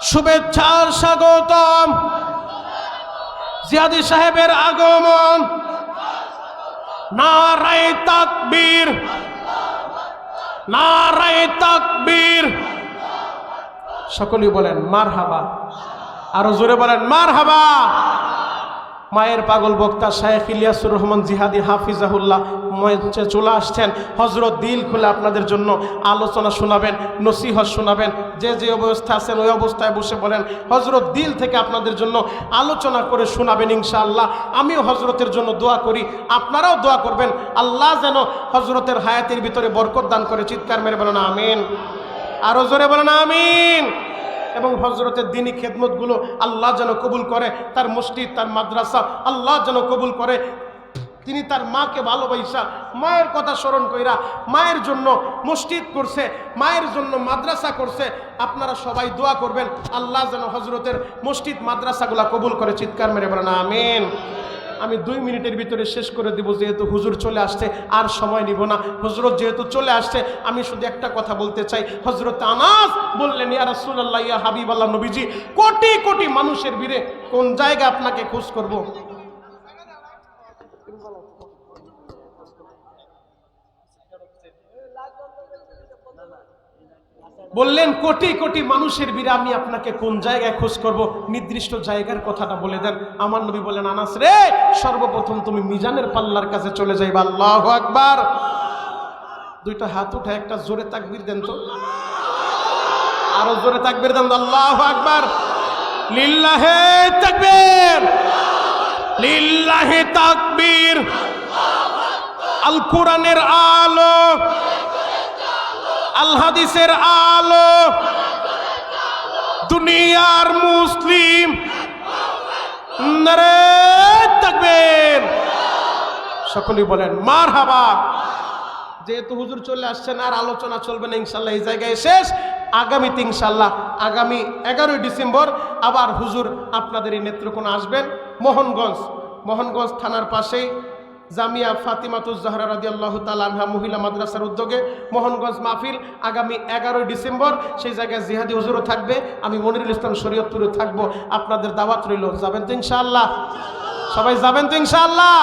শুভেচ্ছার স্বাগতম, জিয়াদি সাহেবের আগমন, নারায়ে তাকবীর, নারায়ে তাকবীর। সকলেই বলেন মারহাবা, আরো জোরে বলেন মারহাবা। মায়ের পাগল বক্তা শায়েখ ইলিয়াসুর রহমান জিহাদি হাফিজাহুল্লাহ মঞ্চে চলে আসছেন। হযরত দিল খুলে আপনাদের জন্য আলোচনা শোনাবেন, নসিহত শোনাবেন। যে যে অবস্থা আছেন ওই অবস্থায় বসে বলেন, হযরত দিল থেকে আপনাদের জন্য আলোচনা করে শোনাবেন ইনশাআল্লাহ। আমিও হযরতের জন্য দোয়া করি, আপনারাও দোয়া করবেন আল্লাহ যেন হযরতের হায়াতের ভিতরে বরকত দান করে। চিৎকার মেরে বলেন আমিন, আরো জোরে বলেন আমিন। এবং হযরতের দ্বীনি খেদমতগুলো আল্লাহ যেন কবুল করে, তার মসজিদ, তার মাদ্রাসা আল্লাহ যেন কবুল করে। তিনি তার মাকে ভালোবাসা, মায়ের কথা স্মরণ কইরা মায়ের জন্য মসজিদ করছে, মায়ের জন্য মাদ্রাসা করছে। আপনারা সবাই দোয়া করবেন আল্লাহ যেন হযরতের মসজিদ মাদ্রাসাগুলা কবুল করে। চিৎকার মেরে বলেন আমিন। আমি 2 মিনিটের ভিতরে শেষ করে দেব, যেহেতু হুজুর চলে আসছে, আর সময় নিব না। হযরত যেহেতু চলে আসছে, আমি শুধু একটা কথা বলতে চাই। হযরত আনাস বললেন, ইয়া রাসূলুল্লাহ, ইয়া হাবিবাল্লাহ, নবীজি, কোটি কোটি মানুষের ভিড়ে কোন জায়গা আপনাকে খোঁজ করব? বললেন কোটি কোটি মানুষের ভিড়ে আমি আপনাকে কোন জায়গায় খোঁজ করব? নির্দিষ্ট জায়গার কথাটা বলে দেন। আমার নবী বলেন, আনাস রে, সর্বপ্রথম তুমি মিজানের পাল্লার কাছে চলে যাইবা। আল্লাহু আকবার। 2টা হাত উঠে একটা জোরে তাকবীর দেন তো, আরো জোরে তাকবীর দেন। আল্লাহু আকবার, লিল্লাহি তাকবীর, লিল্লাহি তাকবীর। আল কোরআনের আলো, আল হাদিসের আলো, দুনিয়ার মুসলিম, নারায়ে তাকবীর। সকলেই বলেন মারহাবা। যেহেতু হুজুর চলে আসছেন, আর আলোচনা চলবে না ইনশাআল্লাহ, এই জায়গায় শেষ। আগামীতে ইনশাআল্লাহ আগামী 11ই ডিসেম্বর আবার হুজুর আপনাদের এই নেত্রকোনা আসবেন। মোহনগঞ্জ থানার পাশেই জামিয়া ফাতিমাতুজ জাহরা রাদিয়াল্লাহু তাআলা আনহা মহিলা মাদ্রাসার উদ্যোগে মোহনগঞ্জ মাহফিল আগামী 11ই ডিসেম্বর। সেই জায়গায় জিহাদি হুজুরও থাকবে, আমি মনিরুল ইসলাম শরীয়তপুরে থাকবো। আপনাদের দাওয়াত রইল, যাবেন তো ইনশাআল্লাহ? সবাই যাবেন তো ইনশাআল্লাহ?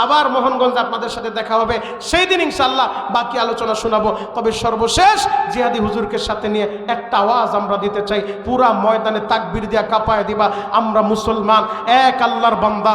আবার মোহনগঞ্জ আপনাদের সাথে দেখা হবে, সেই দিন ইনশাআল্লাহ বাকি আলোচনা শোনাবো। তবে সর্বশেষ জিহাদি হুজুরকে সাথে নিয়ে একটা আওয়াজ আমরা দিতে চাই, পুরা ময়দানে তাকবীর দিয়া কাঁপায় দিবা। আমরা মুসলমান, এক আল্লাহর বান্দা,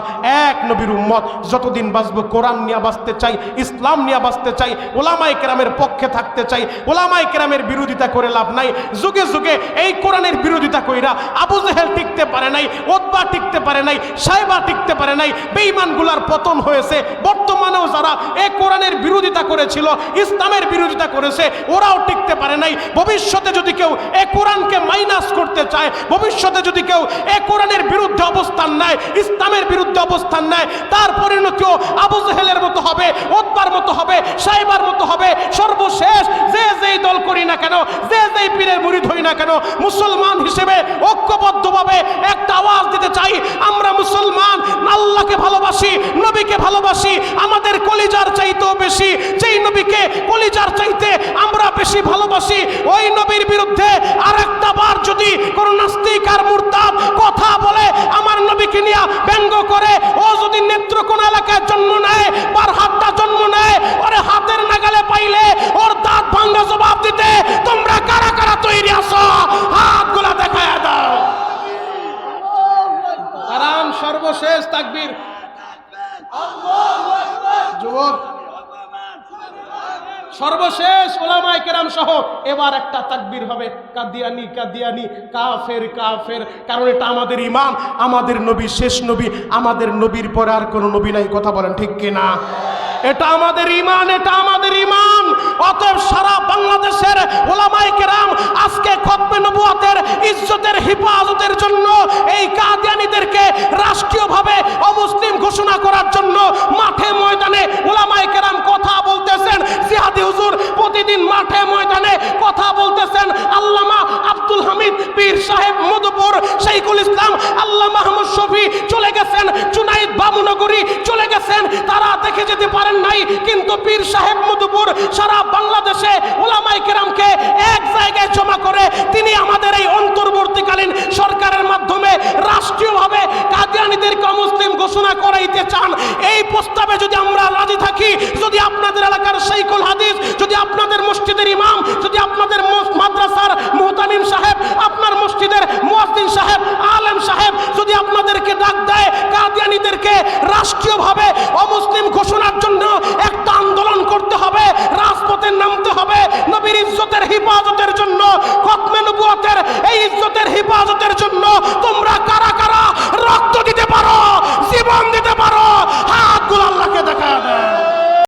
এক নবীর উম্মত। যতদিন বাঁচবো কোরআন নিয়ে বাঁচতে চাই, ইসলাম নিয়ে বাঁচতে চাই, ওলামায়ে কেরামের পক্ষে থাকতে চাই। ওলামায়ে কেরামের বিরোধিতা করে লাভ নাই। যুগে যুগে এই কোরআনের বিরোধিতা কইরা আবু জেহেল টিকতে পারে নাই, উতবা টিকতে পারে নাই, সাইবা টিকতে পারে নাই, বেঈমানগুলার পতন হয়েছে। বর্তমানেও যারা এই কোরআনের বিরোধিতা করেছিল, ইসলামের বিরোধিতা করেছে, ওরাও টিকতে পারে নাই। ভবিষ্যতে যদি কেউ এই কোরআনকে মাইনাস করতে চায়, ভবিষ্যতে যদি কেউ এই কোরআনের বিরুদ্ধে অবস্থান নেয়, ইসলামের বিরুদ্ধে অবস্থান নেয়, তার পরিণতিও আবু জেহেলের মতো হবে, উতবার মতো হবে, সাইবার মতো হবে। সর্বশেষ যে যেই দল করি না কেন, যে যেই পীরের মুরিদ হই না কেন, মুসলমান হিসেবে ঐক্যবদ্ধভাবে একটা আওয়াজ দিতে চাই, আমরা মুসলমান, আল্লাহকে ভালোবাসি, নবীকে ভালোবাসি, আমাদের কলিজার চাইতেও বেশি। যেই নবীকে কলিজার চাইতে আমরা বেশি ভালোবাসি, ওই নবীর বিরুদ্ধে আরেকটা বার যদি কোন নাস্তিক আর মুরতাদ কথা বলে, আমার নবীকে নিয়ে ব্যঙ্গ করে, ও যদি নেত্রকোনা এলাকায় জন্ম নেয়, বারহাট্টা জন্ম নেয়, ওরে হাতের নাগালে পাইলে ওর দাঁত ভাঙ্গা জবাব দিতে তোমরা কারা কারা তৈরি আছো? হাতগুলা দেখায় দাও। আরাম। সর্বশেষ তাকবীর। যুবক, সর্বশেষ ওলামায়ে কেরাম সহ এবার একটা তাকবীর হবে, কাদিয়ানি কাদিয়ানি, কাফের কাফের। কারণ এটা আমাদের ঈমান, আমাদের নবী শেষ নবী, আমাদের নবীর পরে আর কোনো নবী নাই। কথা বলেন ঠিক কিনা? এটা আমাদের ঈমান, এটা আমাদের ঈমান। অতএব সারা বাংলাদেশের ওলামায়ে কেরাম আজকে খতমে নবুয়তের ইজ্জতের হিফাজতের জন্য এই কাদিয়ানীদেরকে রাষ্ট্রীয়ভাবে অমুসলিম ঘোষণা করার জন্য মাঠে ময়দানে ওলামায়ে কেরাম কথা বলতেছেন। জিহাদি হুজুর প্রতিদিন মাঠে ময়দানে কথা বলতেছেন। আল্লামা আব্দুল হামিদ পীর সাহেব মধুপুর, শাইখুল ইসলাম আল্লামা মাহমুদ শফি চলে গেছেন, জুনাইদ বামুনগরী চলে গেছেন, তারা দেখে যেতে পারেন নাই, কিন্তু পীর সাহেব মধুপুর সারা বাংলাদেশে উলামায়ে কেরামকে এক জায়গায় জমা করে তিনি আমাদের এই অন্তর্বর্তীকালীন সরকারের মাধ্যমে রাষ্ট্রীয়ভাবে কাদিয়ানীদেরকে অমুসলিম ঘোষণা করাইতে চান। এই প্রস্তাবে যদি আমরা রাজি থাকি, যদি আপনাদের এলাকার শাইখুল হাদিস, যদি আপনাদের মসজিদের ইমাম, যদি আপনাদের মাদ্রাসার মুহতামিম সাহেব, আপনার মসজিদের মুয়াজ্জিন সাহেব, আলেম সাহেব যদি আপনাদেরকে ডাক দেয় কাদিয়ানীদেরকে রাষ্ট্রীয়ভাবে অমুসলিম ঘোষণার জন্য একটা আন্দোলন করতে হবে, রাজপথে নামতে হবে, নবীর ইজ্জতের হিফাজতের জন্য, খতমে নবুয়তের এই ইজ্জতের হিফাজতের জন্য তোমরা কারা কারা রক্ত দিতে